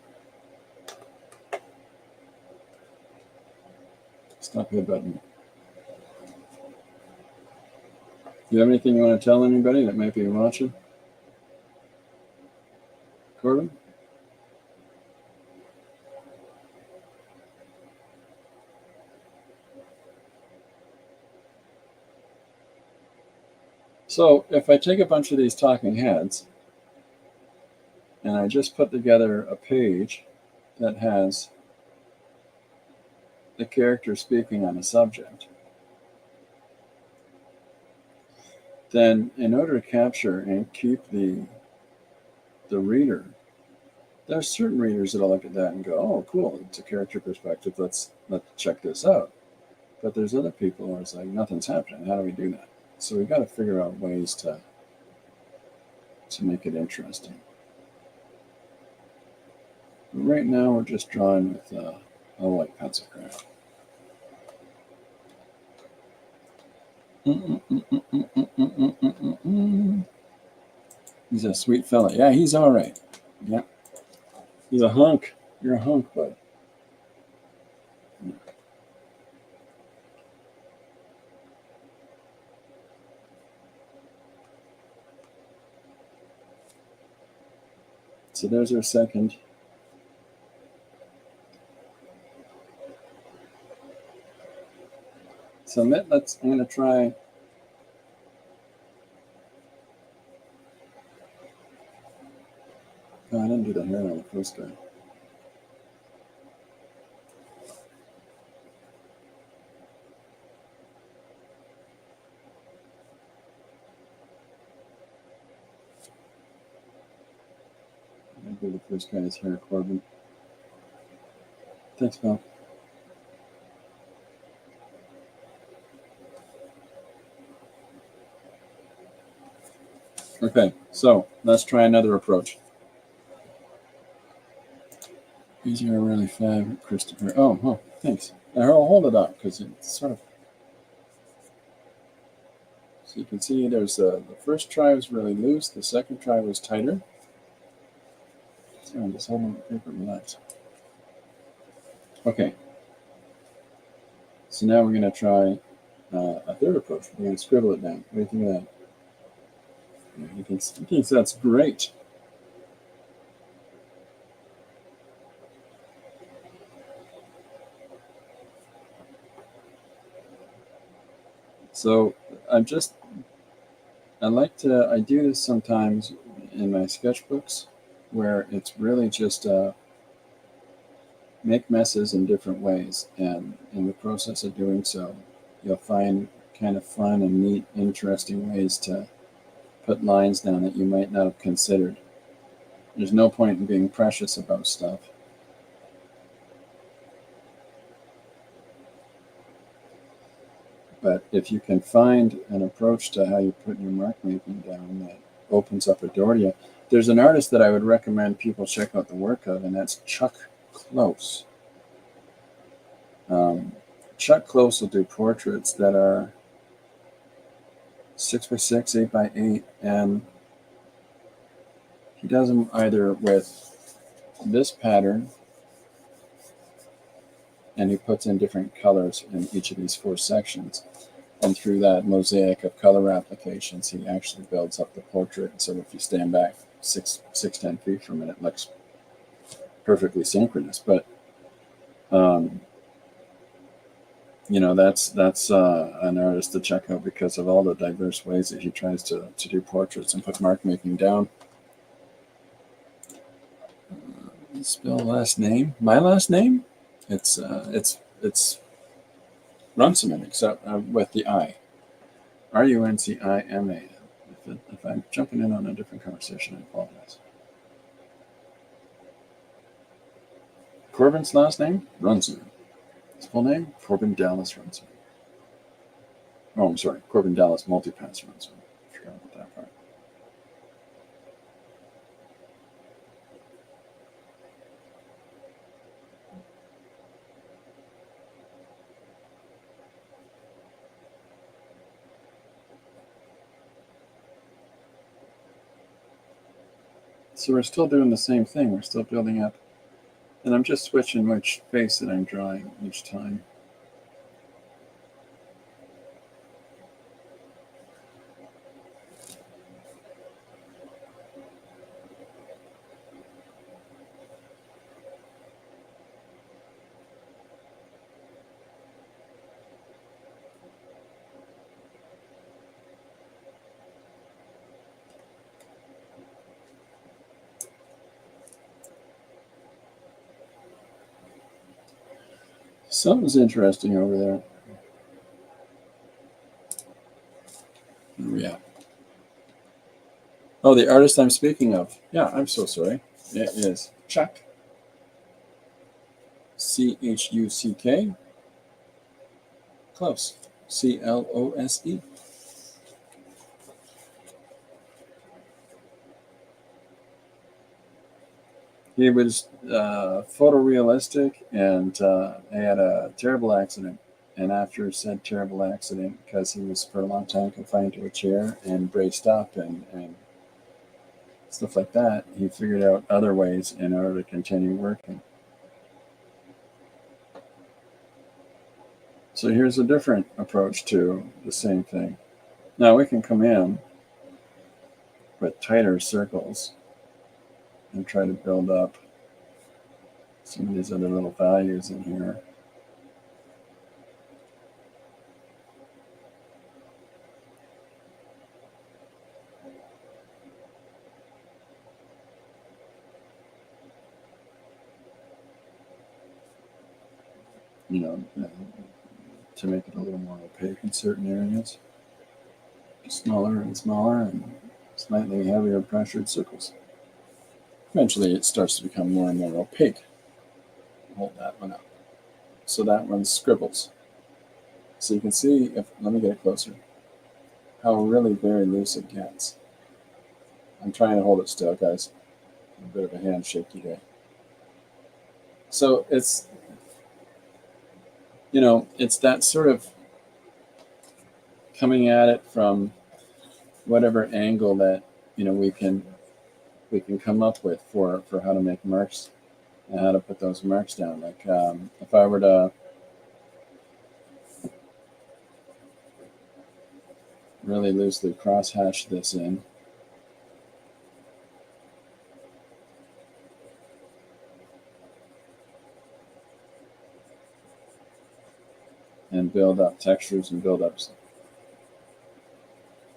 Stop headbutting. Do you have anything you want to tell anybody that might be watching? Corbin? So if I take a bunch of these talking heads and I just put together a page that has the character speaking on a subject, then in order to capture and keep the reader, there are certain readers that'll look at that and go, "Oh, cool! It's a character perspective. Let's check this out." But there's other people where it's like nothing's happening. How do we do that? So we got to figure out ways to make it interesting. But right now we're just drawing with a white pencil crayon. He's a sweet fella. Yeah, he's all right. Yeah, he's a hunk. You're a hunk, bud. So there's our second. So I'm going to try. Oh, I didn't do the hair on the first guy. I do the first guy's hair, Corbin. Thanks, pal. Okay, so let's try another approach. These are really fab, Christopher. Oh, thanks. I'll hold it up because it's sort of. So you can see there's the first try was really loose, the second try was tighter. So I'm just holding the paper, relax. Okay. So now we're going to try a third approach. We're going to scribble it down. What do you think of that? He thinks that's great. So I do this sometimes in my sketchbooks where it's really just make messes in different ways. And in the process of doing so, you'll find kind of fun and neat, interesting ways to put lines down that you might not have considered. There's no point in being precious about stuff. But if you can find an approach to how you put your mark making down that opens up a door to you, there's an artist that I would recommend people check out the work of, and that's Chuck Close. Chuck Close will do portraits that are 6x6, 8x8, and he does them either with this pattern, and he puts in different colors in each of these 4 sections. And through that mosaic of color applications, he actually builds up the portrait. So if you stand back 10 feet from it, it looks perfectly synchronous. But that's an artist to check out because of all the diverse ways that he tries to do portraits and put mark making down. Spell last name. My last name. It's Runciman, except with the I. Runciman. If I'm jumping in on a different conversation, I apologize. Corbin's last name? Runciman. His full name? Corbin Dallas Runciman. Oh, I'm sorry. Corbin Dallas Multipass Runciman. I forgot about that part. So we're still doing the same thing. We're still building up. And I'm just switching which face that I'm drawing each time. Something's interesting over there. Where are we at? Oh, the artist I'm speaking of. Yeah, I'm so sorry. It is Chuck. Chuck. Close. Close. He was photorealistic, and he had a terrible accident. And after said terrible accident, because he was for a long time confined to a chair and braced up and stuff like that, he figured out other ways in order to continue working. So here's a different approach to the same thing. Now we can come in with tighter circles and try to build up some of these other little values in here. To make it a little more opaque in certain areas. Smaller and smaller and slightly heavier pressured circles. Eventually it starts to become more and more opaque. Hold that one up. So that one scribbles. So you can see, let me get it closer, how really very loose it gets. I'm trying to hold it still, guys. A bit of a handshake today. So it's that sort of coming at it from whatever angle that we can come up with for how to make marks and how to put those marks down. Like if I were to really loosely cross-hatch this in, and build up textures and build up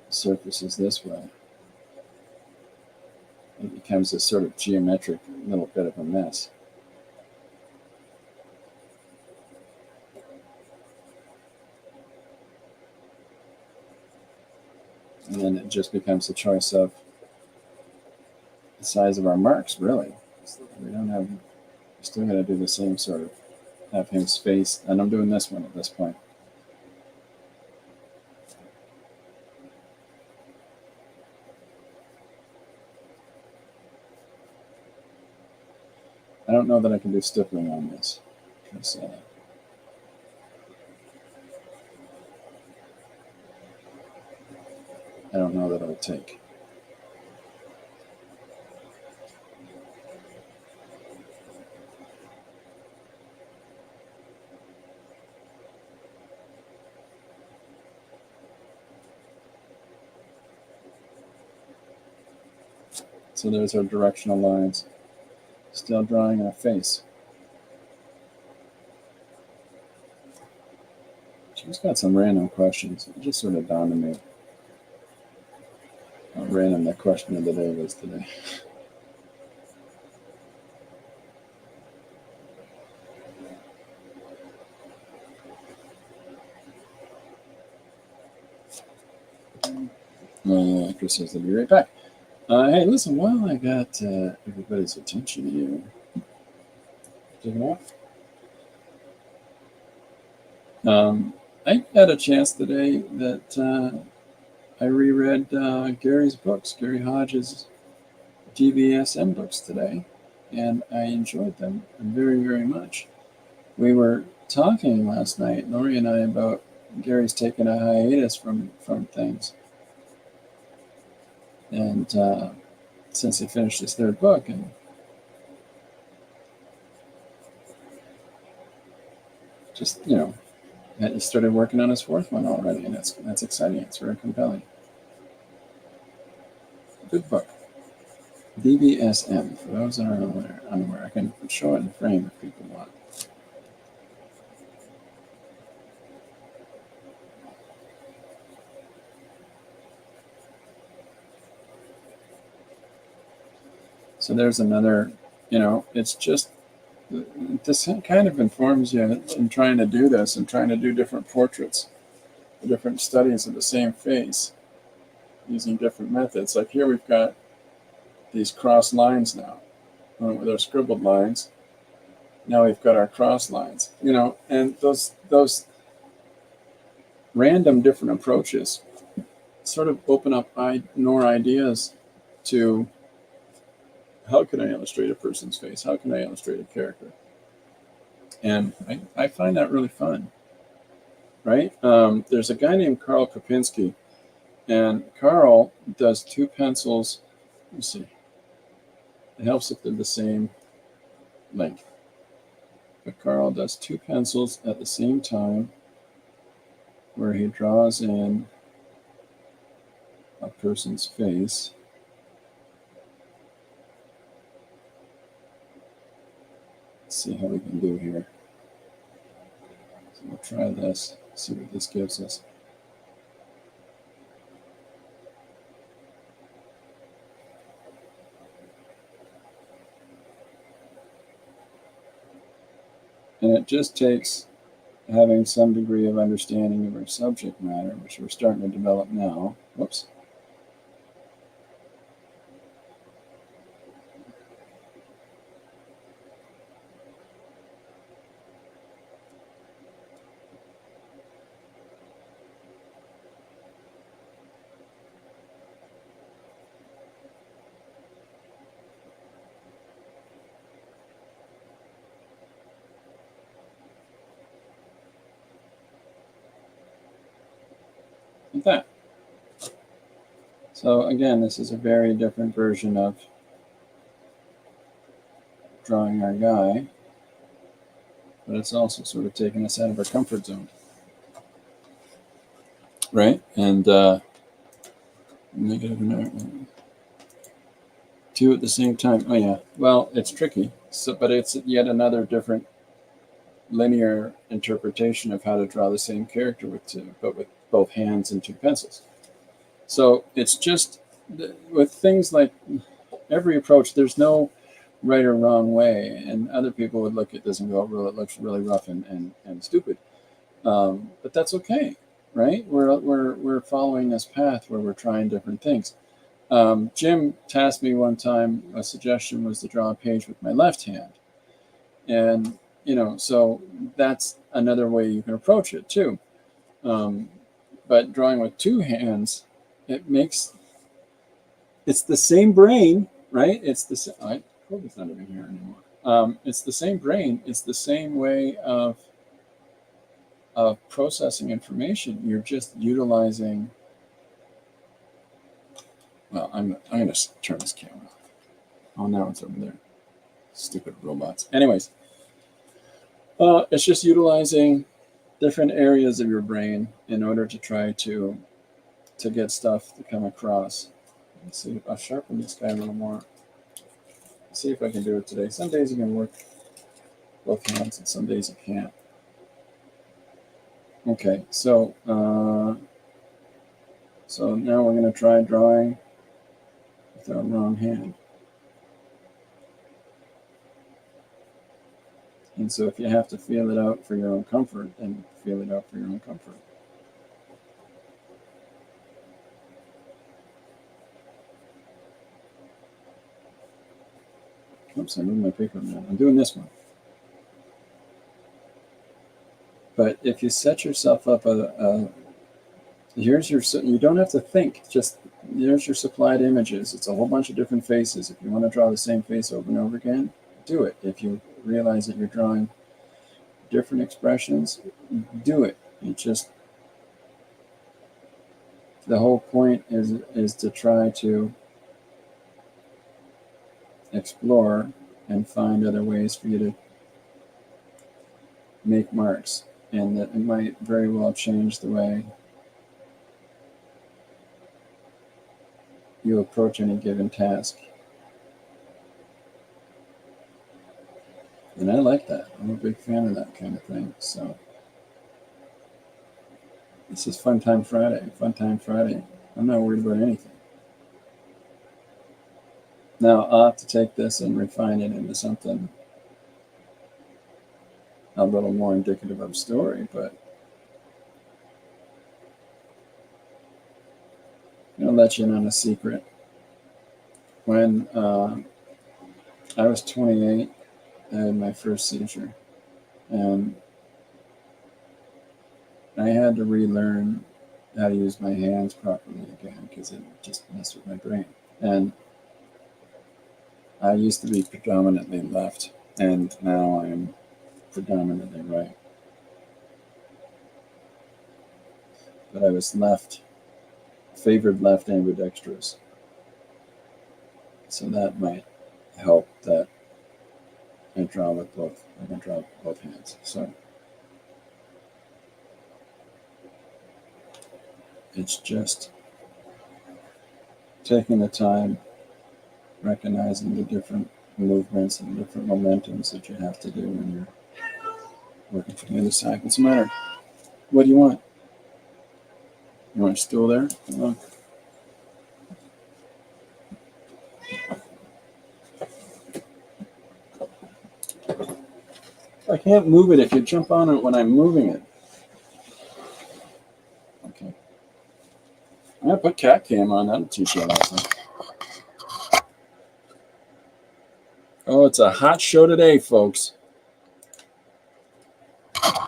surfaces this way, it becomes a sort of geometric little bit of a mess. And then it just becomes a choice of the size of our marks, really. We're still going to do the same sort of, have him space, and I'm doing this one at this point. I don't know that I can do stippling on this, because I don't know that it'll take. So there's our directional lines. Still drawing a face. She's got some random questions. It just sort of dawned on me how random the question of the day was today. Chris says they'll be right back. Hey, listen, while I got everybody's attention here, take it off. I had a chance today that I reread Gary's books, Gary Hodges' GBSM books today, and I enjoyed them very, very much. We were talking last night, Lori and I, about Gary's taking a hiatus from things. And since he finished his third book, and just, he started working on his fourth one already, and that's exciting. It's very compelling. Good book. DBSM, for those that are unaware. I can show it in frame if people want. So there's another, it's just this kind of informs you in trying to do this and trying to do different portraits, different studies of the same face using different methods. Like here we've got these cross lines now with our scribbled lines. Now we've got our cross lines, and those random different approaches sort of open up more ideas to how can I illustrate a person's face? How can I illustrate a character? And I find that really fun, right? There's a guy named Carl Kopinski, and Carl does two pencils. Let's see. It helps if they're the same length. But Carl does two pencils at the same time where he draws in a person's face. Let's see how we can do here. So we'll try this, see what this gives us. And it just takes having some degree of understanding of our subject matter, which we're starting to develop now. Whoops. Like that. So again, this is a very different version of drawing our guy, but it's also sort of taking us out of our comfort zone, right? And negative and two at the same time. Oh yeah, well, it's tricky. So, but it's yet another different linear interpretation of how to draw the same character but with both hands and two pencils. So it's just with things like every approach, there's no right or wrong way, and other people would look at this and go, well, it looks really rough and stupid. But that's okay, right? We're following this path where we're trying different things. Jim tasked me one time, a suggestion was to draw a page with my left hand. And, so that's another way you can approach it too. But drawing with two hands, it's the same brain, right? It's the same, I hope it's not even here anymore. It's the same brain. It's the same way of processing information. You're just utilizing, well, I'm going to turn this camera off. Oh, now it's over there. Stupid robots. Anyways, it's just utilizing different areas of your brain in order to try to get stuff to come across. Let's see if I'll sharpen this guy a little more. Let's see if I can do it today. Some days you can work both hands and some days you can't. Okay, so now we're going to try drawing with our wrong hand. And so if you have to feel it out for your own comfort, then feel it out for your own comfort. Oops, I moved my paper now. I'm doing this one. But if you set yourself up you don't have to think, just here's your supplied images. It's a whole bunch of different faces. If you want to draw the same face over and over again, do it. If you realize that you're drawing different expressions, do it. The whole point is to try to explore and find other ways for you to make marks, and that it might very well change the way you approach any given task. And I like that. I'm a big fan of that kind of thing. So this is Fun Time Friday. Fun Time Friday. I'm not worried about anything. Now I'll have to take this and refine it into something a little more indicative of story, but I'll let you in on a secret. When I was 28, I had my first seizure, and I had to relearn how to use my hands properly again because it just messed with my brain. And I used to be predominantly left, and now I'm predominantly right. But I was favored left ambidextrous. So that might help that I can draw with both hands. So it's just taking the time, recognizing the different movements and different momentums that you have to do when you're working from the other side. What's the matter? What do you want? You want a stool there? Come on. I can't move it if you jump on it when I'm moving it. Okay. I'm going to put cat cam on. That'll teach you a lesson. Oh, it's a hot show today, folks.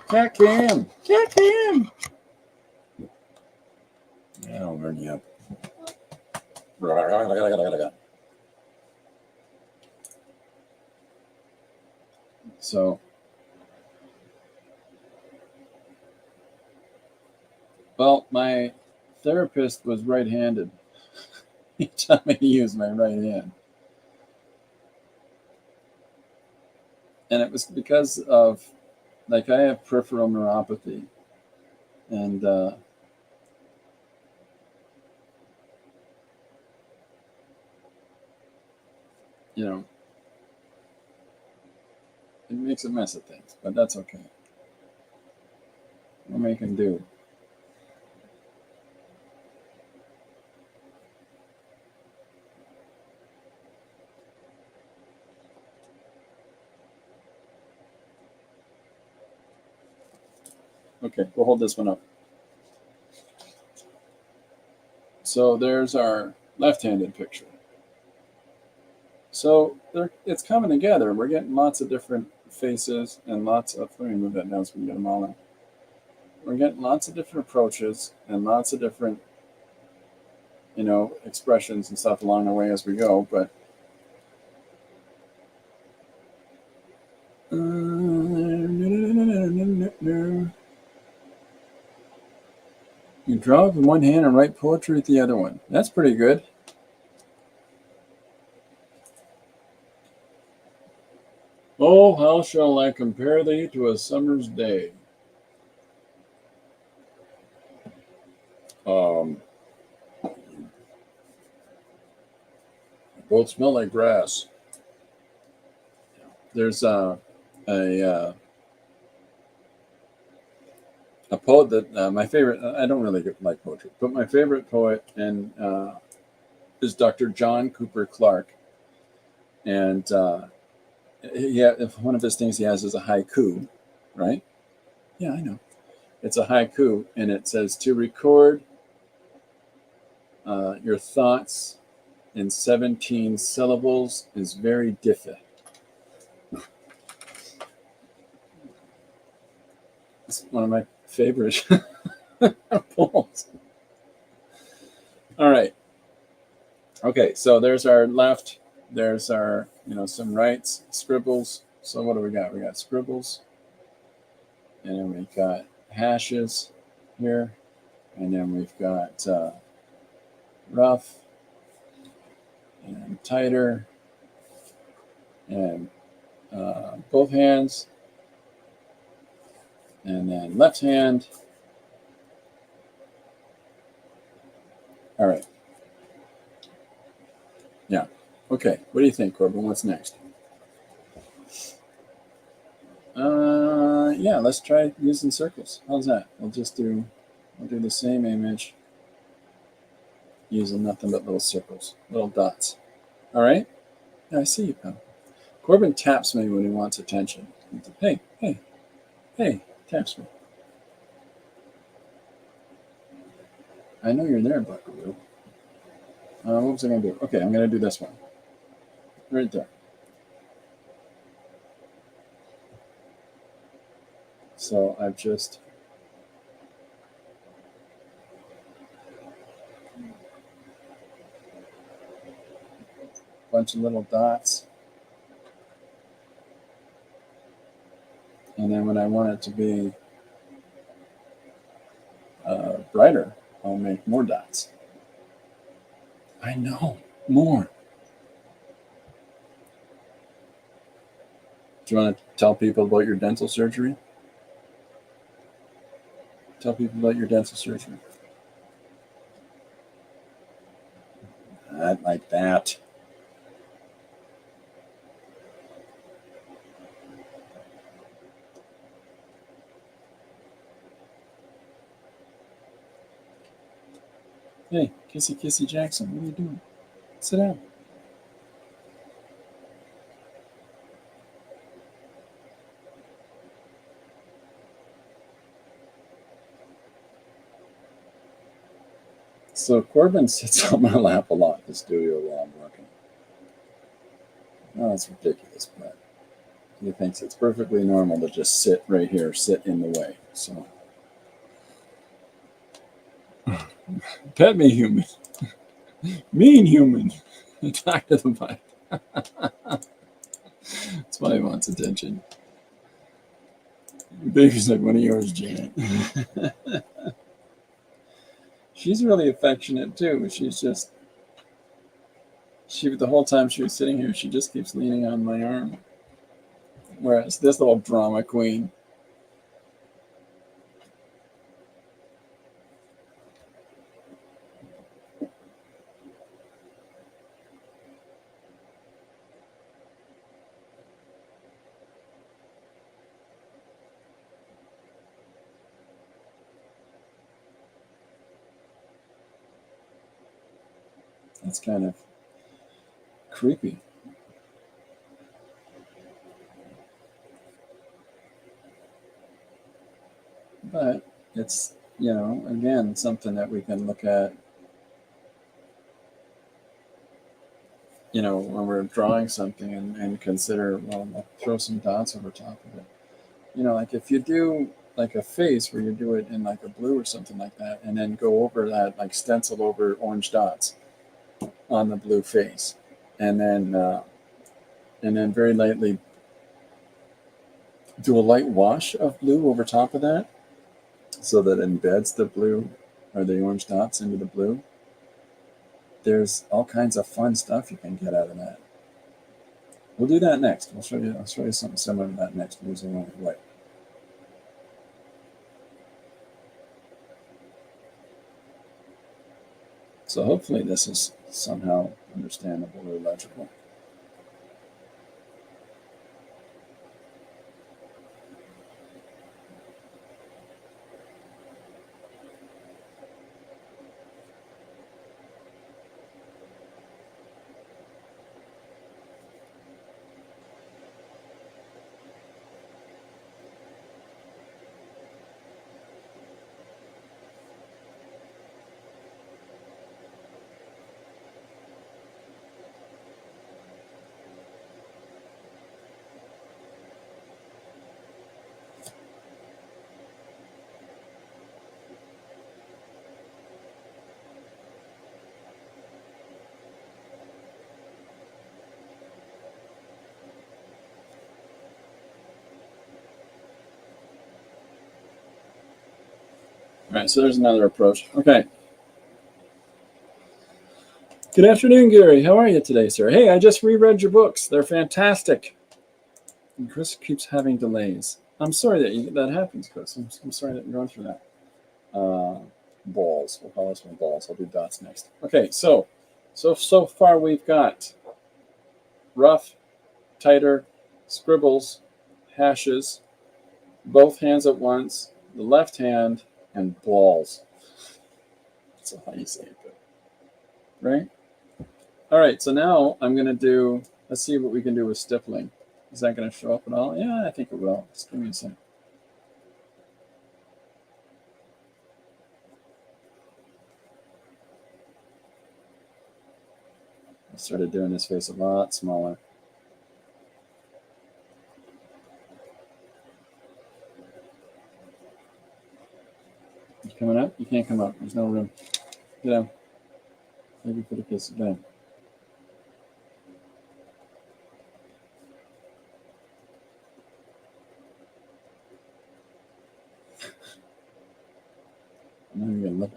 Cat cam. Cat cam. Yeah, I'll burn you up. So, well, my therapist was right-handed. He taught me to use my right hand. And it was because of, like, I have peripheral neuropathy. And, you know, it makes a mess of things, but that's okay. What we can do. Okay, we'll hold this one up. So there's our left-handed picture. So it's coming together. We're getting lots of different faces and lots of, let me move that down so we can get them all in. We're getting lots of different approaches and lots of different, expressions and stuff along the way as we go, but you draw with one hand and write poetry with the other one. That's pretty good. Oh, how shall I compare thee to a summer's day? Both smell like grass. There's a poet that my favorite. I don't really like poetry, but my favorite poet is Dr. John Cooper Clarke, and one of his things he has is a haiku, right? Yeah, I know. It's a haiku, and it says to record your thoughts in 17 syllables is very difficult. It's one of my favorite poems. All right. Okay, so there's our left. There's our, some rights, scribbles. So what do we got? We got scribbles. And then we've got hashes here. And then we've got rough and tighter. And both hands. And then left hand. All right. Yeah. Okay. What do you think, Corbin? What's next? Yeah, let's try using circles. How's that? We'll do the same image using nothing but little circles, little dots. All right? Yeah, I see you, pal. Corbin taps me when he wants attention. Hey. Hey, taps me. I know you're there, Buckaroo. What was I going to do? Okay, I'm going to do this one. Right there. So I've just a bunch of little dots. And then when I want it to be brighter, I'll make more dots. I know, more. Do you want to tell people about your dental surgery? Tell people about your dental surgery. Not like that. Hey, Kissy Kissy Jackson, what are you doing? Sit down. So Corbin sits on my lap a lot in the studio while I'm working. Oh, that's ridiculous, but he thinks it's perfectly normal to just sit right here, sit in the way. So, pet me human, mean human, attack to the bite. That's why he wants attention. Your baby's like one of yours, Janet. She's really affectionate too. She the whole time she was sitting here, she just keeps leaning on my arm. Whereas this little drama queen, that's kind of creepy. But it's, again, something that we can look at, when we're drawing something and consider, well, I'll throw some dots over top of it. Like if you do like a face where you do it in like a blue or something like that, and then go over that, like stencil over orange dots on the blue face, and then very lightly do a light wash of blue over top of that, so that it embeds the blue or the orange dots into the blue. There's all kinds of fun stuff you can get out of that. We'll do that next. I'll show you something similar to that next using white. So hopefully this is somehow understandable or legible. All right, so there's another approach. Okay. Good afternoon, Gary. How are you today, sir? Hey, I just reread your books. They're fantastic. And Chris keeps having delays. I'm sorry that happens, Chris. I'm sorry that you're going through that. Balls. We'll call this one balls. I'll do dots next. Okay, so far we've got rough, tighter, scribbles, hashes, both hands at once, the left hand, and balls. That's how you say it, right? All right, so now I'm going to do, let's see what we can do with stippling. Is that going to show up at all? Yeah, I think it will. Just give me a second. I started doing his face a lot smaller. You coming up? You can't come up. There's no room. Get down. Maybe put a kiss. Get down.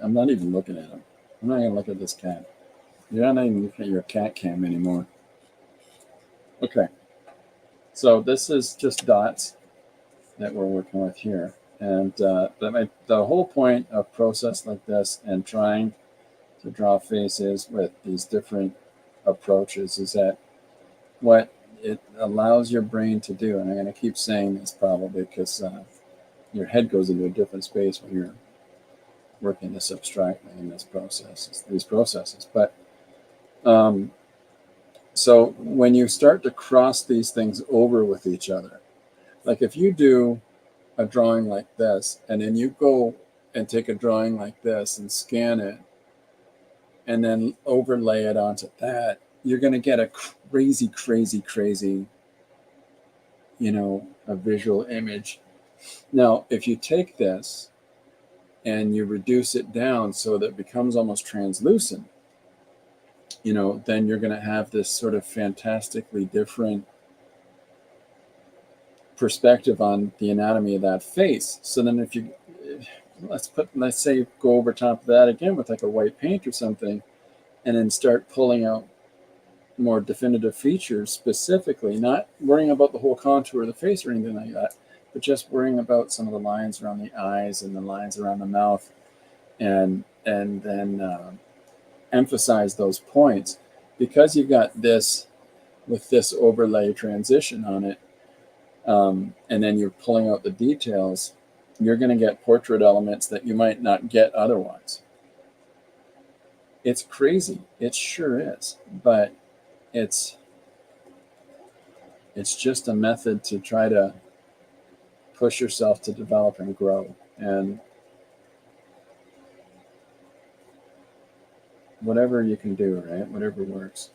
I'm not even looking at him. I'm not gonna look at this cat. You're not even looking at your cat cam anymore. Okay. So this is just dots that we're working with here. And the whole point of process like this and trying to draw faces with these different approaches is that what it allows your brain to do, and I'm going to keep saying this probably because your head goes into a different space when you're working this abstractly in these processes. But so when you start to cross these things over with each other, like if you do a drawing like this, and then you go and take a drawing like this and scan it, and then overlay it onto that, you're going to get a crazy, a visual image. Now, if you take this and you reduce it down so that it becomes almost translucent, then you're going to have this sort of fantastically different perspective on the anatomy of that face. So then if you, let's say go over top of that again with like a white paint or something, and then start pulling out more definitive features specifically, not worrying about the whole contour of the face or anything like that, but just worrying about some of the lines around the eyes and the lines around the mouth, and then emphasize those points. Because you've got this with this overlay transition on it, and then you're pulling out the details, you're going to get portrait elements that you might not get otherwise. It's crazy. It sure is. But it's just a method to try to push yourself to develop and grow. And whatever you can do, right? Whatever works.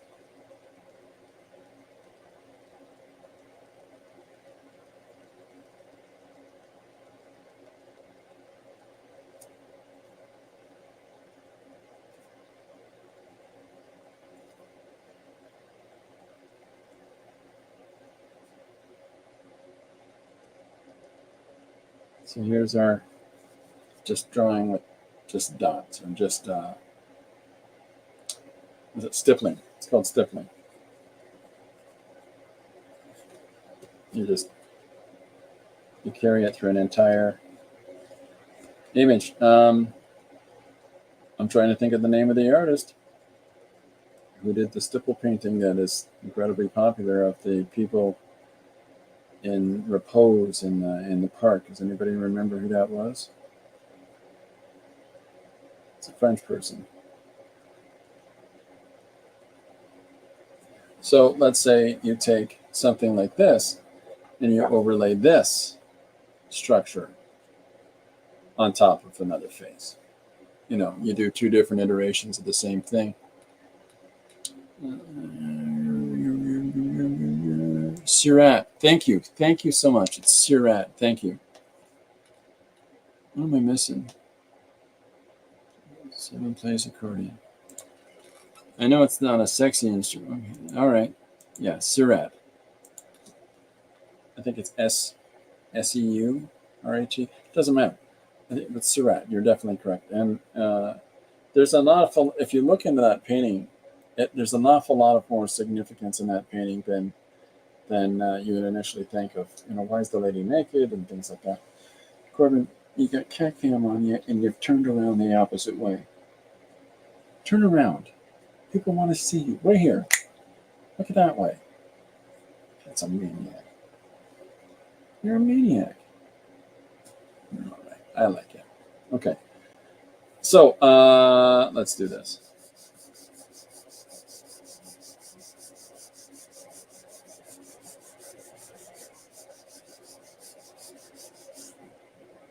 So here's our just drawing with just dots and just is it stippling? It's called stippling. You carry it through an entire image. I'm trying to think of the name of the artist who did the stipple painting that is incredibly popular of the people in repose in the park. Does anybody remember who that was? It's a French person. So let's say you take something like this and you overlay this structure on top of another face. You do two different iterations of the same thing. Surat, thank you. Thank you so much. It's Surat. Thank you. What am I missing? 7 plays accordion. I know it's not a sexy instrument. Okay. All right. Yeah, Surat. I think it's S-E-U-R-A-T. Doesn't matter. I think it's Surat. You're definitely correct. And there's an awful, if you look into that painting, there's an awful lot of more significance in that painting than you would initially think of. Why is the lady naked and things like that. Corbin, you got cat cam on you and you've turned around the opposite way. Turn around. People want to see you. Right here. Look at that way. That's a maniac. You're a maniac. All right. I like it. Okay. So let's do this.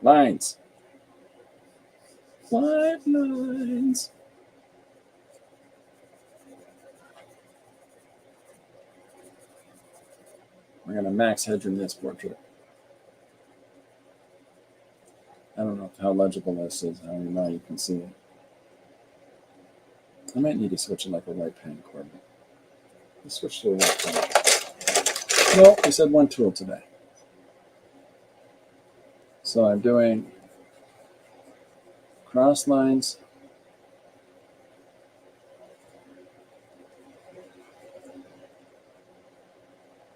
Lines. White lines. I got a max hedge in this portrait. I don't know how legible this is, how well you can see it. I might need to switch to like a white pen, Corbin. Let's switch to a white pen. No, we said one tool today. So I'm doing cross lines.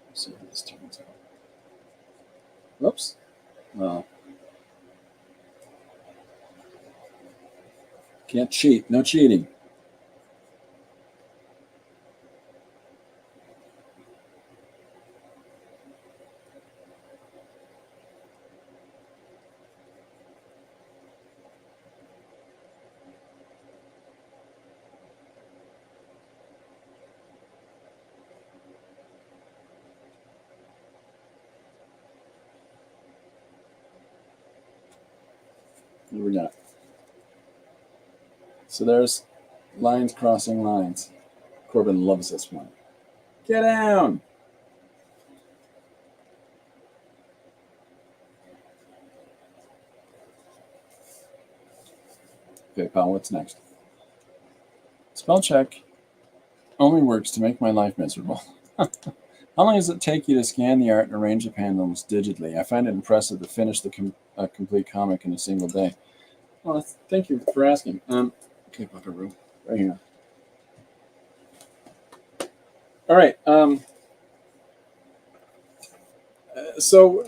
Let's see how this turns out. Whoops. Well, can't cheat. No cheating. What do we got? So there's lines crossing lines. Corbin loves this one. Get down! Okay, pal, what's next? Spell check only works to make my life miserable. How long does it take you to scan the art and arrange the panels digitally? I find it impressive to finish the complete comic in a single day. Well, thank you for asking. Okay, Buckaroo, right here. All right. So,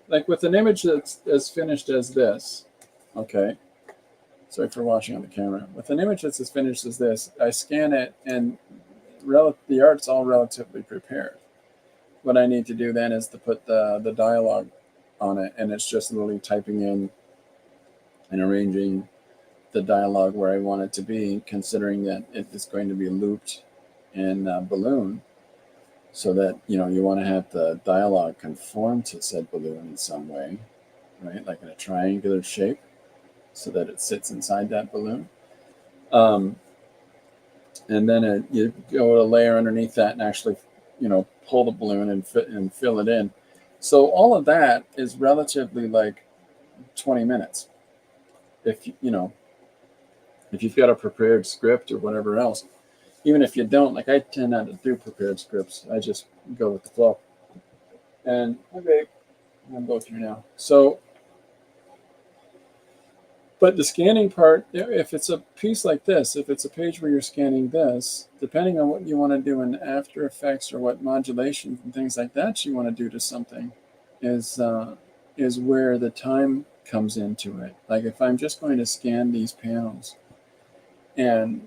like with an image that's as finished as this, okay. Sorry for watching on the camera. With an image that's as finished as this, I scan it, and the art's all relatively prepared. What I need to do then is to put the dialogue on it, and it's just literally typing in and arranging the dialogue where I want it to be, considering that it is going to be looped in balloon, so that you want to have the dialogue conform to said balloon in some way, right? Like in a triangular shape, so that it sits inside that balloon. And then you go a layer underneath that and actually, pull the balloon and fill it in. So all of that is relatively like 20 minutes. If you've got a prepared script or whatever else. Even if you don't, like I tend not to do prepared scripts. I just go with the flow. And okay, I'm both here now. So, but the scanning part, if it's a piece like this, if it's a page where you're scanning this, depending on what you want to do in After Effects or what modulations and things like that you want to do to something, is where the time comes into it. Like if I'm just going to scan these panels and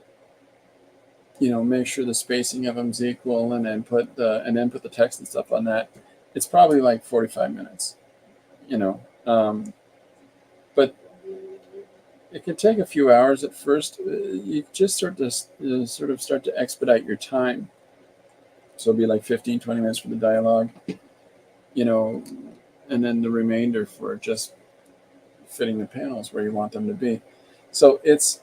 make sure the spacing of them is equal, and then put the text and stuff on that, it's probably like 45 minutes. But it can take a few hours at first. You just start to expedite your time. So it'll be like 15, 20 minutes for the dialogue, and then the remainder for just fitting the panels where you want them to be. So it's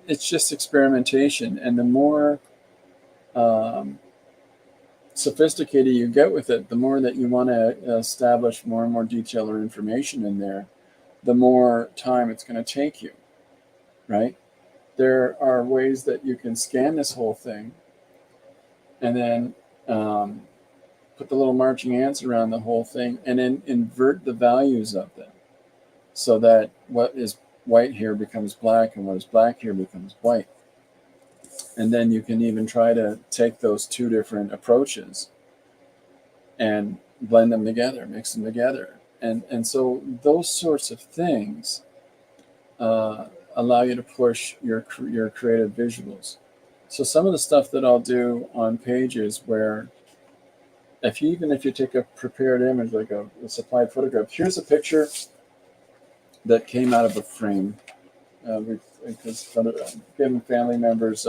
just experimentation, and the more sophisticated you get with it, the more that you want to establish more and more detail or information in there, the more time it's going to take you, right? There are ways that you can scan this whole thing and then put the little marching ants around the whole thing and then invert the values of them so that what is white here becomes black and what is black here becomes white. And then you can even try to take those two different approaches and blend them together, mix them together. And so those sorts of things allow you to push your creative visuals. So some of the stuff that I'll do on pages where if you take a prepared image, like a supplied photograph, here's a picture that came out of a frame. Because given family members,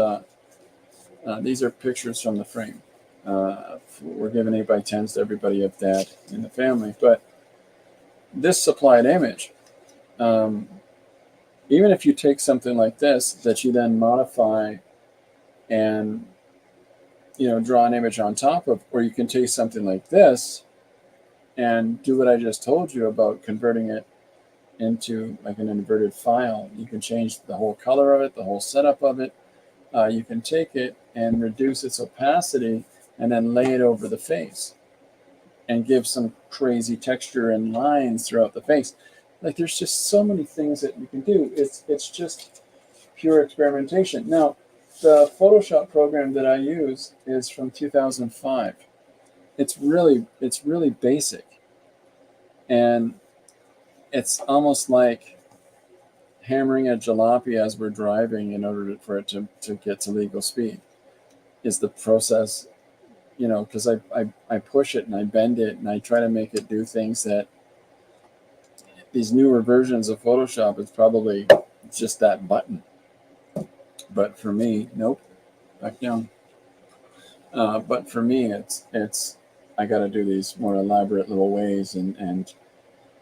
these are pictures from the frame. We're giving 8x10s to everybody of that in the family. But this supplied image, even if you take something like this that you then modify and draw an image on top of, or you can take something like this and do what I just told you about converting it into like an inverted file. You can change the whole color of it, the whole setup of it. You can take it and reduce its opacity and then lay it over the face and give some crazy texture and lines throughout the face. Like there's just so many things that you can do. It's just pure experimentation. Now, the Photoshop program that I use is from 2005. It's really basic, and it's almost like hammering a jalopy as we're driving in order for it to get to legal speed. Is the process, because I push it and I bend it and I try to make it do things that these newer versions of Photoshop, it's probably just that button. But for me, nope, back down. But for me, it's I got to do these more elaborate little ways and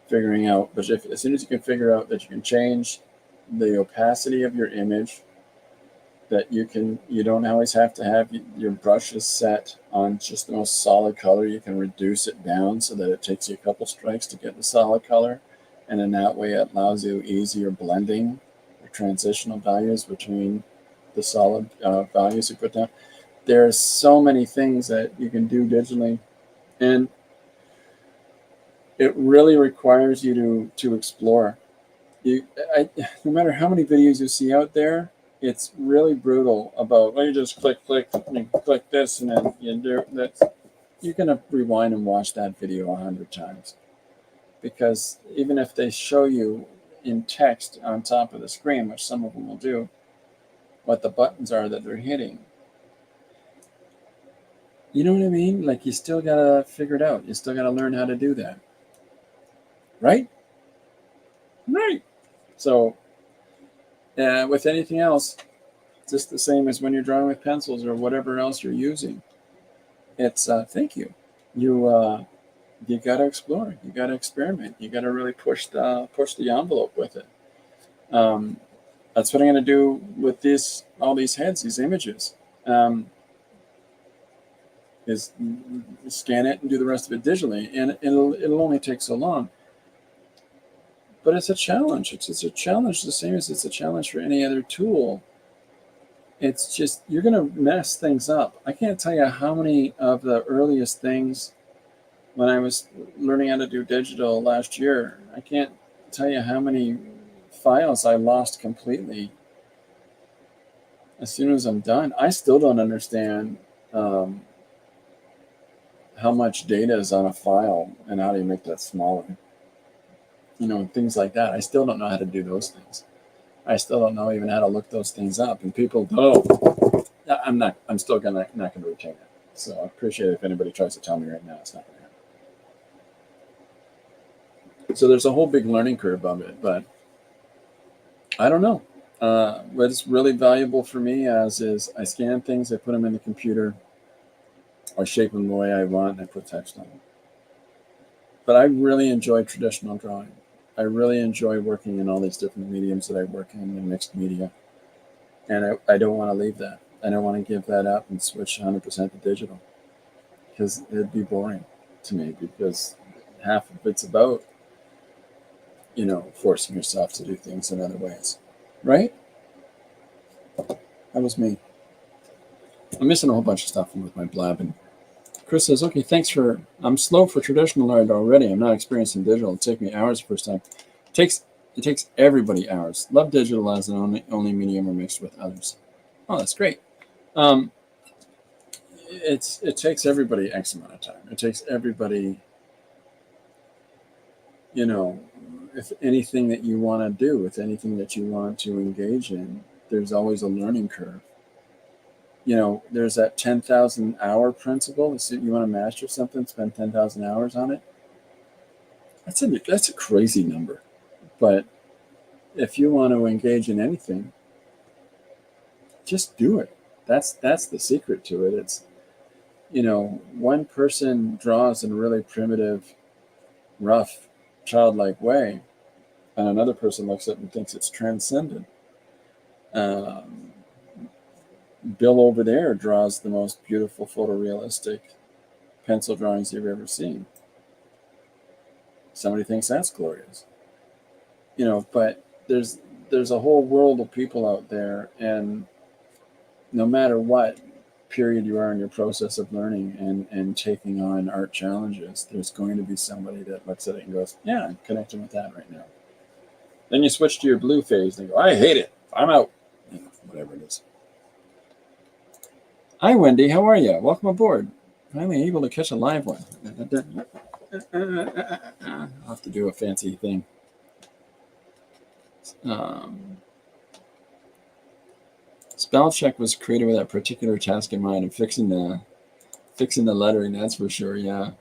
figuring out. But as soon as you can figure out that you can change the opacity of your image, that you don't always have to have your brushes set on just the most solid color. You can reduce it down so that it takes you a couple strikes to get the solid color, and in that way it allows you easier blending or transitional values between the solid values you put down. There's so many things that you can do digitally, and it really requires you to explore. No matter how many videos you see out there, it's really brutal about, well, you just click this, and then you do that. You're going to rewind and watch that video 100 times. Because even if they show you in text on top of the screen, which some of them will do, what the buttons are that they're hitting, you know what I mean? Like, you still got to figure it out. You still got to learn how to do that. Right? Right. So, with anything else, just the same as when you're drawing with pencils or whatever else you're using. It's thank you. You got to explore. You got to experiment. You got to really push the envelope with it. That's what I'm going to do with all these heads, these images. Is scan it and do the rest of it digitally, and it'll only take so long. But it's a challenge. It's a challenge the same as it's a challenge for any other tool. It's just, you're going to mess things up. I can't tell you how many of the earliest things when I was learning how to do digital last year, I can't tell you how many files I lost completely as soon as I'm done. I still don't understand how much data is on a file and how do you make that smaller. Things like that. I still don't know how to do those things. I still don't know even how to look those things up. And people don't. I'm still not going to retain it. So I appreciate it if anybody tries to tell me right now it's not going to happen. So there's a whole big learning curve of it, but I don't know. What's really valuable for me is I scan things, I put them in the computer, I shape them the way I want, and I put text on them. But I really enjoy traditional drawing. I really enjoy working in all these different mediums that I work in mixed media. And I don't want to leave that. I don't want to give that up and switch 100% to digital. Because it'd be boring to me, because half of it's about, forcing yourself to do things in other ways. Right? That was me. I'm missing a whole bunch of stuff with my blabbing. Chris says, okay, I'm slow for traditional art already. I'm not experienced in digital. It'll take me hours the first time. It takes everybody hours. Love digital as an only medium or mixed with others. Oh, that's great. It takes everybody X amount of time. It takes everybody, if anything that you want to do, with anything that you want to engage in, there's always a learning curve. There's that 10,000 hour principle. You want to master something, spend 10,000 hours on it. That's a crazy number. But if you want to engage in anything, just do it. That's the secret to it. It's, one person draws in a really primitive, rough, childlike way, and another person looks at it and thinks it's transcendent. Bill over there draws the most beautiful photorealistic pencil drawings you've ever seen. Somebody thinks that's glorious. But there's a whole world of people out there, and no matter what period you are in your process of learning and taking on art challenges, there's going to be somebody that looks at it and goes, yeah, I'm connecting with that right now. Then you switch to your blue phase and go, I hate it. I'm out. Whatever it is. Hi, Wendy. How are you? Welcome aboard. Finally able to catch a live one. I'll have to do a fancy thing. Spell check was created with that particular task in mind of fixing the lettering. That's for sure. Yeah.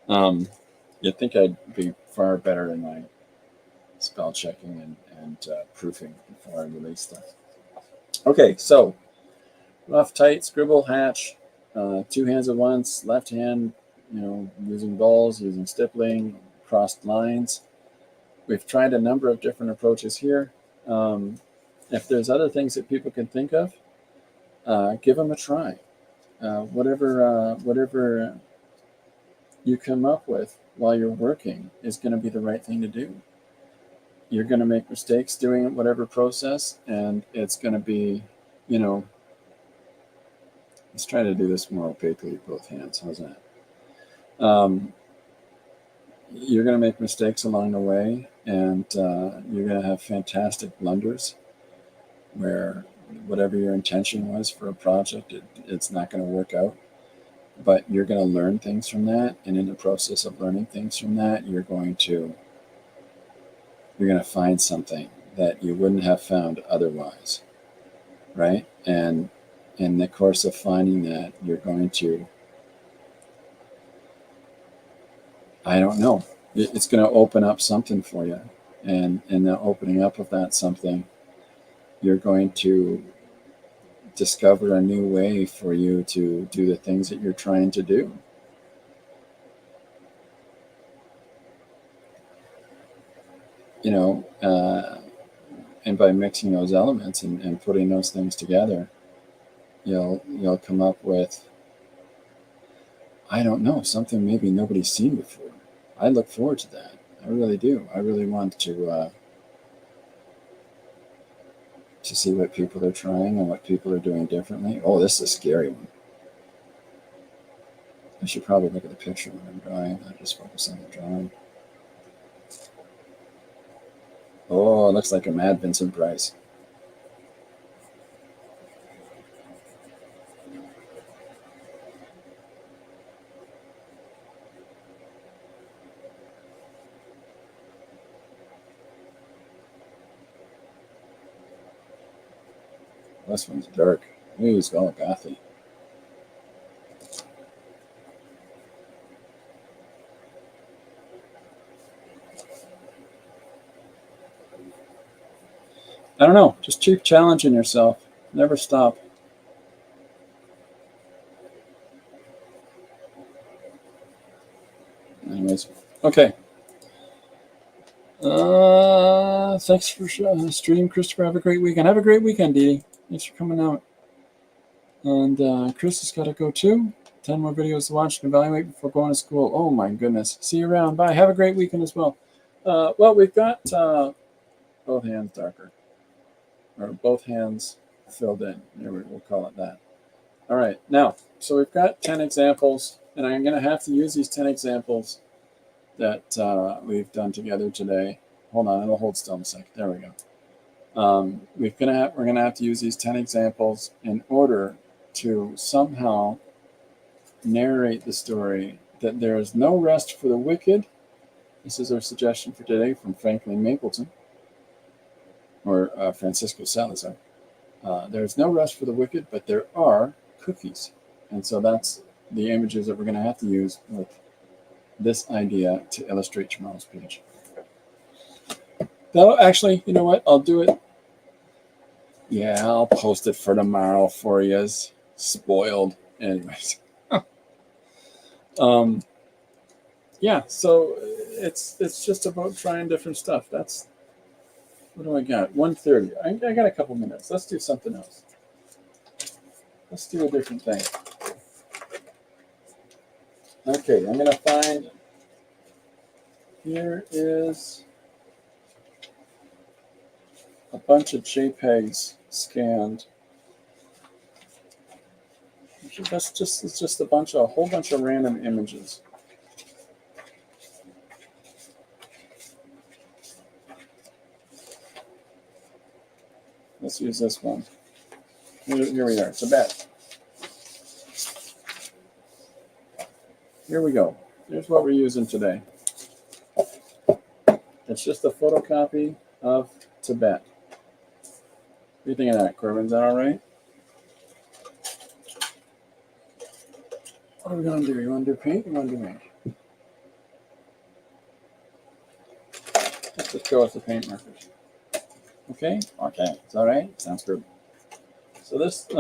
You'd think I'd be far better in my spell checking and proofing before I release stuff. Okay, so rough, tight, scribble, hatch, two hands at once, left hand, using balls, using stippling, crossed lines. We've tried a number of different approaches here. If there's other things that people can think of, give them a try. Whatever you come up with while you're working is going to be the right thing to do. You're going to make mistakes doing whatever process, and it's going to be, let's try to do this more opaquely with both hands. How's that? You're going to make mistakes along the way, and you're going to have fantastic blunders where whatever your intention was for a project, it's not going to work out. But you're going to learn things from that, and in the process of learning things from that, you're going to find something that you wouldn't have found otherwise, right? And in the course of finding that, you're going to, I don't know, it's going to open up something for you. And in the opening up of that something, you're going to discover a new way for you to do the things that you're trying to do. And by mixing those elements and putting those things together, you'll come up with, I don't know, something maybe nobody's seen before. I look forward to that. I really do. I really want to see what people are trying and what people are doing differently. Oh, this is a scary one. I should probably look at the picture when I'm drawing, not just focus on the drawing. Oh, it looks like a Mad Vincent Price. This one's dark. Ooh, he's going gothy. I don't know. Just keep challenging yourself. Never stop. Anyways, okay. Thanks for stream, Christopher. Have a great weekend. Have a great weekend, Dee Dee. Thanks for coming out. And Chris has got to go too. 10 more videos to watch and evaluate before going to school. Oh my goodness. See you around. Bye. Have a great weekend as well. Well, we've got both hands darker. Or both hands filled in. We'll call it that. All right. Now, so we've got 10 examples, and I'm going to have to use these 10 examples that we've done together today. Hold on. It'll hold still in a second. There we go. We're going to have to use these 10 examples in order to somehow narrate the story that there is no rest for the wicked. This is our suggestion for today from Franklin Mapleton, or Francisco Salazar. There is no rest for the wicked, but there are cookies. And so that's the images that we're going to have to use with this idea to illustrate tomorrow's page. That'll actually, you know what? I'll do it. Yeah, I'll post it for tomorrow for you. Spoiled. Anyways. Yeah, so it's just about trying different stuff. That's, what do I got? 1:30. I got a couple minutes. Let's do something else. Let's do a different thing. Okay, I'm going to find, here is a bunch of JPEGs scanned. It's just a whole bunch of random images. Let's use this one. Here we are, Tibet. Here we go. Here's what we're using today. It's just a photocopy of Tibet. What do you think of that, Corbin? Is that all right? What are we going to do? You want to do paint? You want to do ink? Let's just go with the paint markers. Okay? Okay. Is that all right? Sounds good. So this, okay,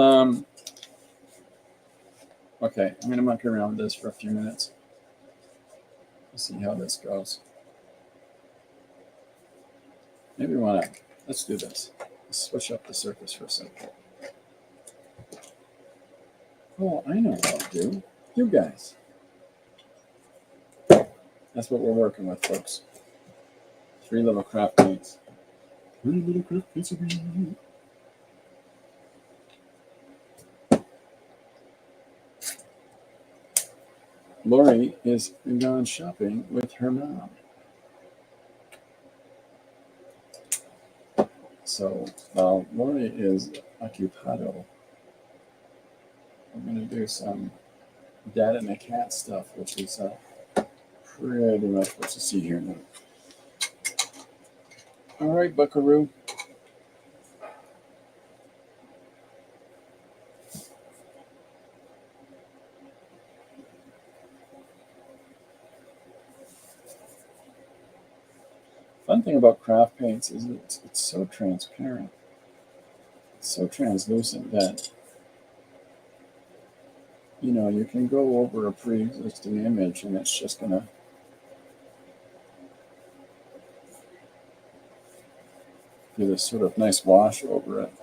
I'm going to monkey around with this for a few minutes. Let's see how this goes. Maybe we want to, let's do this. Let's switch up the surface for a second. Oh, I know what I'll do. You guys. That's what we're working with, folks. 3 little craft paints. 3 little craft paints. Lori is gone shopping with her mom. So while Lori is occupado, we're going to do some Dad and the Cat stuff, which is pretty much what you see here now. All right, Buckaroo. Fun thing about craft paints is it's so transparent. It's so translucent that, you know, you can go over a pre-existing image and it's just going to do this sort of nice wash over it.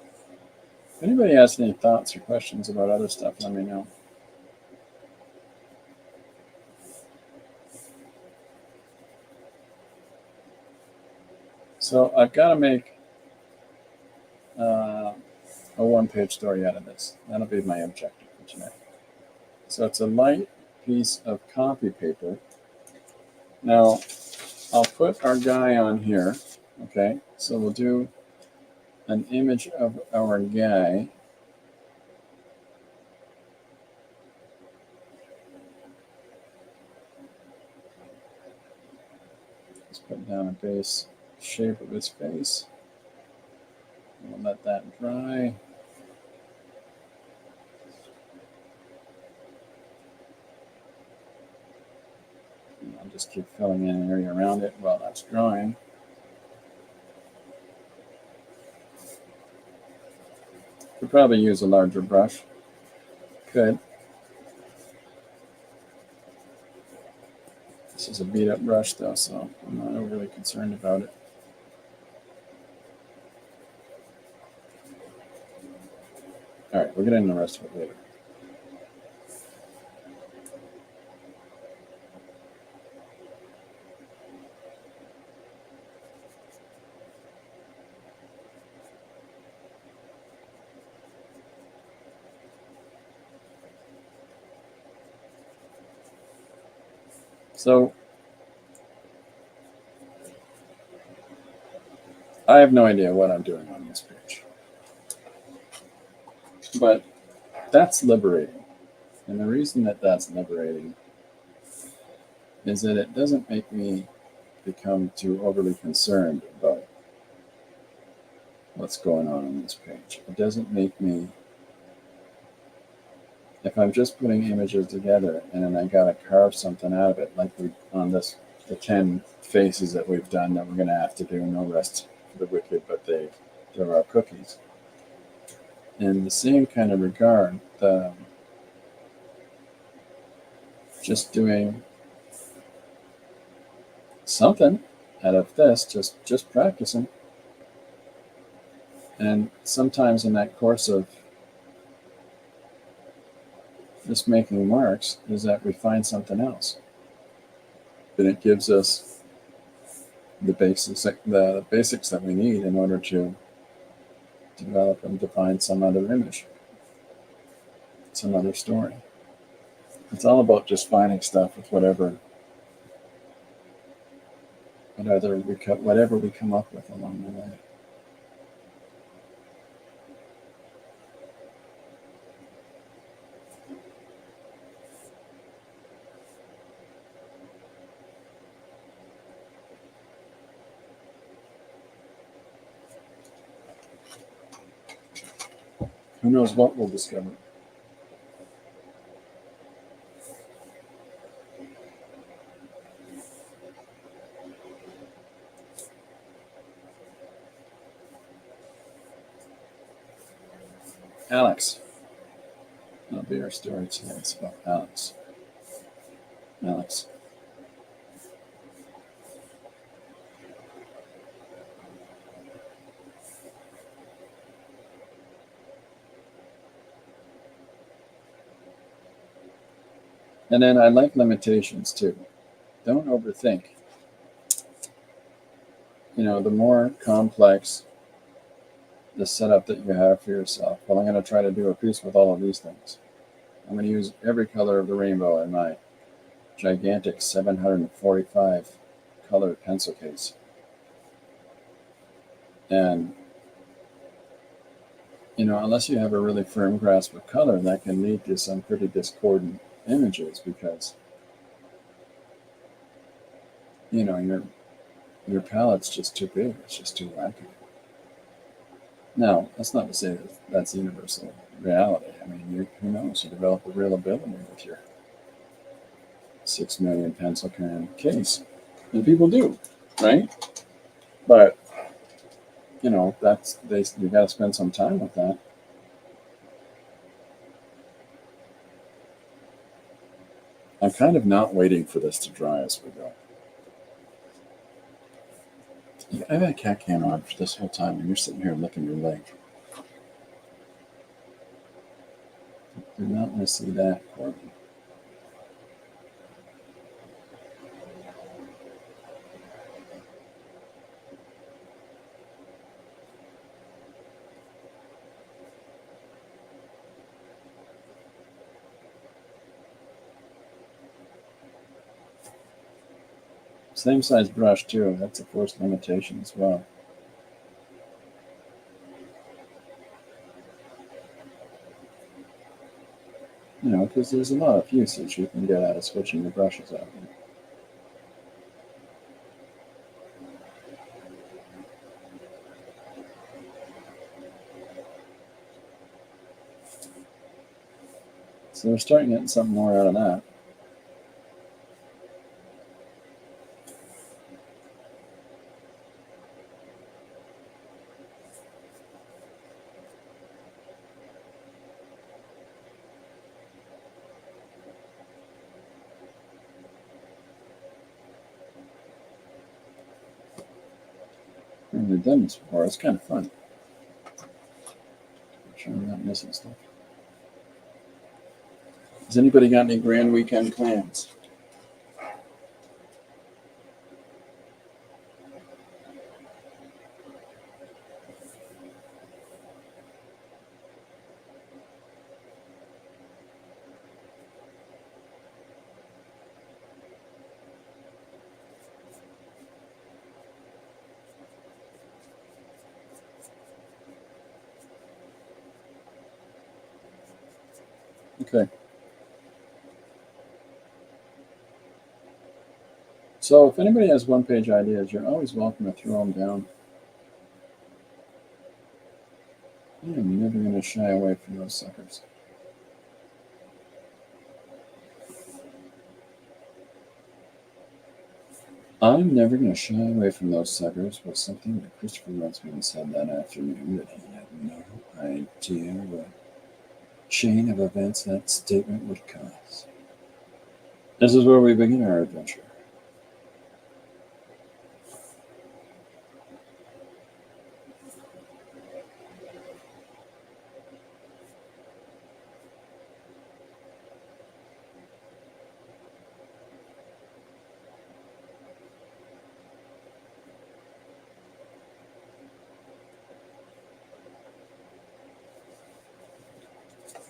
If anybody has any thoughts or questions about other stuff, let me know. So I've got to make a 1-page story out of this. That'll be my objective for tonight. So it's a light piece of copy paper. Now, I'll put our guy on here, okay? So we'll do an image of our guy. Let's put down a base shape of his face. We'll let that dry. And I'll just keep filling in an area around it while that's drying. Could probably use a larger brush. Could. This is a beat up brush though, so I'm not overly concerned about it. All right, we'll get into the rest of it later. So I have no idea what I'm doing on this page, but that's liberating. And the reason that that's liberating is that it doesn't make me become too overly concerned about what's going on this page. It doesn't make me, if I'm just putting images together and then I gotta carve something out of it, like we on this, the 10 faces that we've done that we're gonna have to do, no rest for the wicked, but there are cookies. In the same kind of regard, just doing something out of this, just practicing. And sometimes in that course of this making marks is that we find something else. And it gives us the basics that we need in order to develop and define some other image, some other story. It's all about just finding stuff with whatever we come up with along the way. Who knows what we'll discover? Alex. That'll be our story today. It's about Alex. Alex. And then I like limitations too. Don't overthink. The more complex the setup that you have for yourself. Well, I'm going to try to do a piece with all of these things. I'm going to use every color of the rainbow in my gigantic 745 color pencil case. And, unless you have a really firm grasp of color, that can lead to some pretty discordant images because, your palette's just too big. It's just too wacky. Now, that's not to say that that's universal reality. I mean, who knows? You develop a real ability with your 6 million pencil can case. And people do, right? But, you got to spend some time with that. I'm kind of not waiting for this to dry as we go. I've had a cat cam on for this whole time, and you're sitting here licking your leg. Do not want to see that, Corbin. Same size brush too. That's a forced limitation as well. Because there's a lot of usage you can get out of switching the brushes out. So we're starting getting something more out of that. I've never done this before. It's kind of fun. I'm sure I'm not missing stuff. Has anybody got any grand weekend plans? Okay. So if anybody has one-page ideas, you're always welcome to throw them down. I'm never going to shy away from those suckers. I'm never going to shy away from those suckers was something that Christopher Runciman said that afternoon that he had no idea what chain of events that statement would cause. This is where we begin our adventure.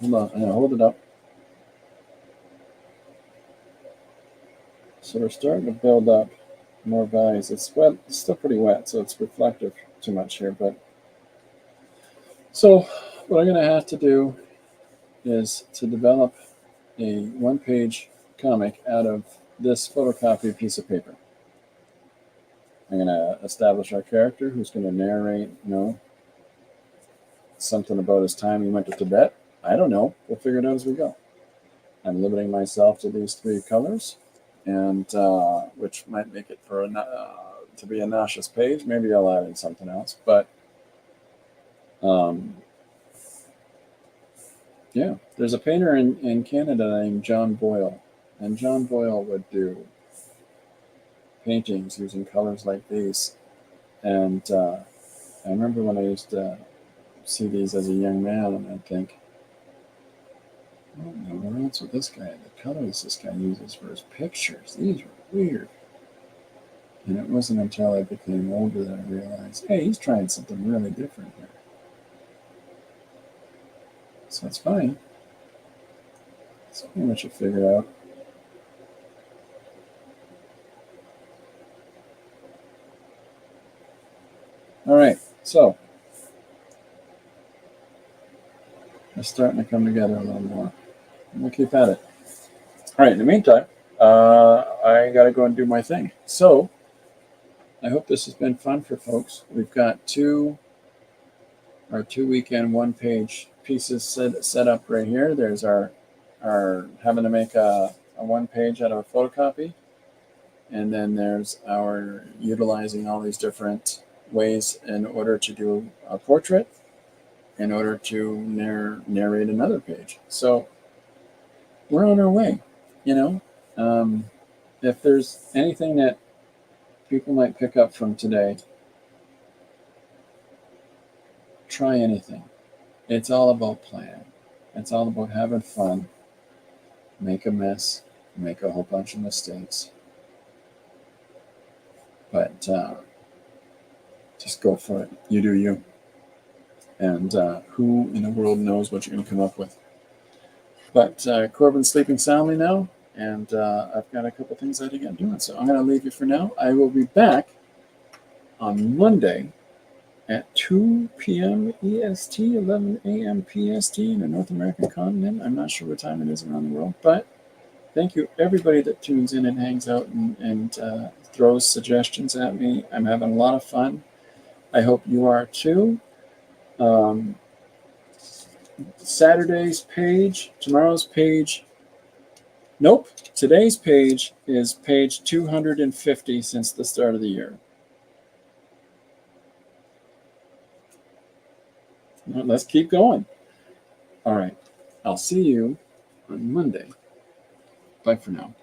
Hold on, I'm gonna hold it up. So we're starting to build up more values. It's wet, it's still pretty wet, so it's reflective too much here. But so what I'm gonna have to do is to develop a one-page comic out of this photocopied piece of paper. I'm gonna establish our character who's gonna narrate, something about his time he went to Tibet. I don't know. We'll figure it out as we go. I'm limiting myself to these 3 colors, and which might make it for to be a nauseous page. Maybe I'll add in something else, but yeah, there's a painter in Canada named John Boyle, and John Boyle would do paintings using colors like these. And I remember when I used to see these as a young man, and I'd think, I don't know what else with this guy. The colors this guy uses for his pictures, these are weird. And it wasn't until I became older that I realized, hey, he's trying something really different here. So it's fine. It's pretty much a figure out. All right, so it's starting to come together a little more. We'll keep at it. All right, in the meantime, I got to go and do my thing. So I hope this has been fun for folks. We've got our 2-weekend one-page pieces set up right here. There's our having to make a one-page out of a photocopy. And then there's our utilizing all these different ways in order to do a portrait, in order to narrate another page. So we're on our way, If there's anything that people might pick up from today, try anything. It's all about plan. It's all about having fun, make a mess, make a whole bunch of mistakes. But just go for it. You do you. And who in the world knows what you're going to come up with. But Corbin's sleeping soundly now, and I've got a couple things I had to get doing. So I'm going to leave you for now. I will be back on Monday at 2 p.m. EST, 11 a.m. PST in the North American continent. I'm not sure what time it is around the world, but thank you, everybody that tunes in and hangs out and throws suggestions at me. I'm having a lot of fun. I hope you are too. Saturday's page, tomorrow's page. Nope, today's page is page 250 since the start of the year. Well, let's keep going. All right, I'll see you on Monday. Bye for now.